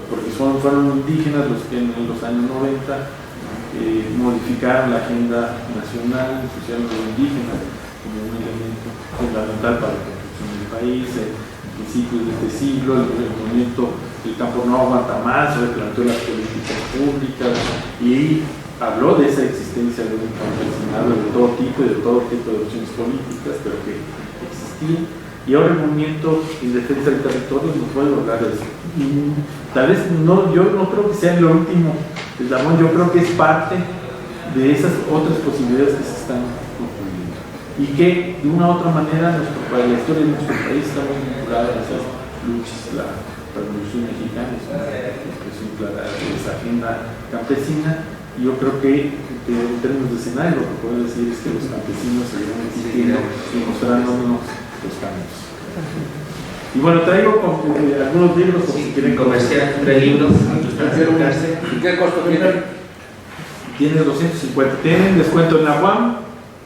porque fueron indígenas los que en los años 90 modificaron la agenda nacional, pusieron a los indígenas como un elemento fundamental para la construcción del país. Principios de este siglo, el movimiento El Campo No Aguanta Más replanteó las políticas públicas y habló de esa existencia de un campesinado de todo tipo y de todo tipo de opciones políticas, pero que existía. Y ahora el movimiento en defensa del territorio nos puede hablar de eso. Y tal vez yo no creo que sea lo último eslabón, yo creo que es parte de esas otras posibilidades que se están concluyendo. Y que de una u otra manera la historia de nuestro país está muy vinculada a esas luchas, la Revolución Mexicana es una expresión clara de esa agenda campesina, y yo creo que en términos de escenario lo que puedo decir es que los campesinos seguirán existiendo y mostrándonos los cambios. Y bueno, traigo algunos libros, por si quieren Comercial de libros, ¿Y qué costo tiene? Tiene 250. Tienen descuento en la UAM,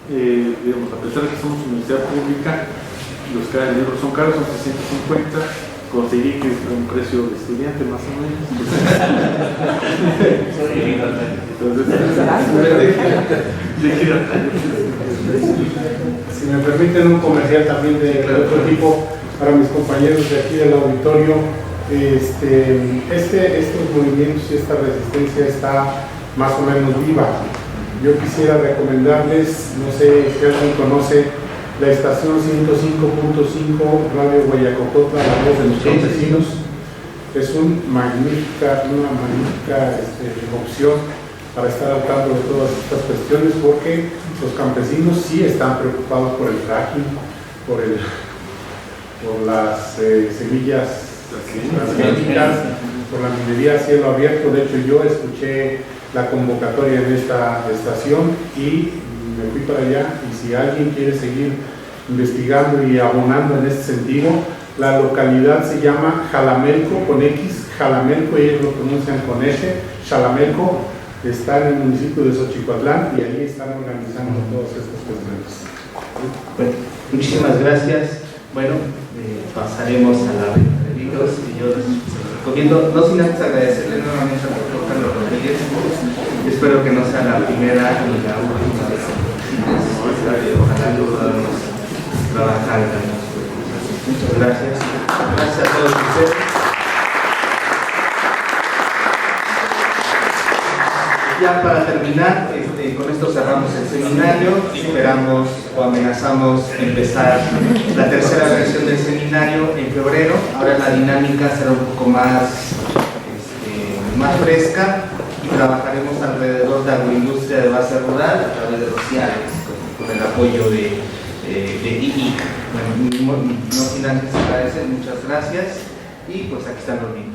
digamos, a pesar de que somos universidad pública, los libros son caros, son 350. Conseguí que es un precio de estudiante más o menos. Si me permiten un comercial también de otro tipo para mis compañeros de aquí del auditorio, estos movimientos y esta resistencia está más o menos viva. Yo quisiera recomendarles, no sé si alguien conoce la estación 105.5 Radio Guayacocotla, la voz de los campesinos. Es una magnífica opción para estar al tanto de todas estas cuestiones, porque los campesinos sí están preocupados por el fracking, por las semillas transgénicas, por la minería a cielo abierto. De hecho, yo escuché la convocatoria en esta estación y me fui para allá, y si alguien quiere seguir investigando y abonando en este sentido, la localidad se llama Xalamelco, con X, Xalamelco, ellos lo pronuncian con S, Xalamelco, está en el municipio de Xochicoatlán, y ahí están organizando todas estas cuestiones. Bueno, muchísimas gracias. Bueno, pasaremos a la venta de libros, y yo les recomiendo, no sin antes agradecerle nuevamente al doctor Carlos Rodríguez. Espero que no sea la primera ni la última vez. Ojalá nos podamos trabajar en las cosas. Muchas gracias. Gracias a todos ustedes. Ya para terminar, con esto cerramos el seminario. Esperamos o amenazamos empezar la tercera versión del seminario en febrero. Ahora la dinámica será un poco más fresca, y trabajaremos alrededor de agroindustria de base rural a través de los CIARES, con el apoyo de IIC. Bueno, no sin antes agradecer, muchas gracias, y pues aquí están los libros.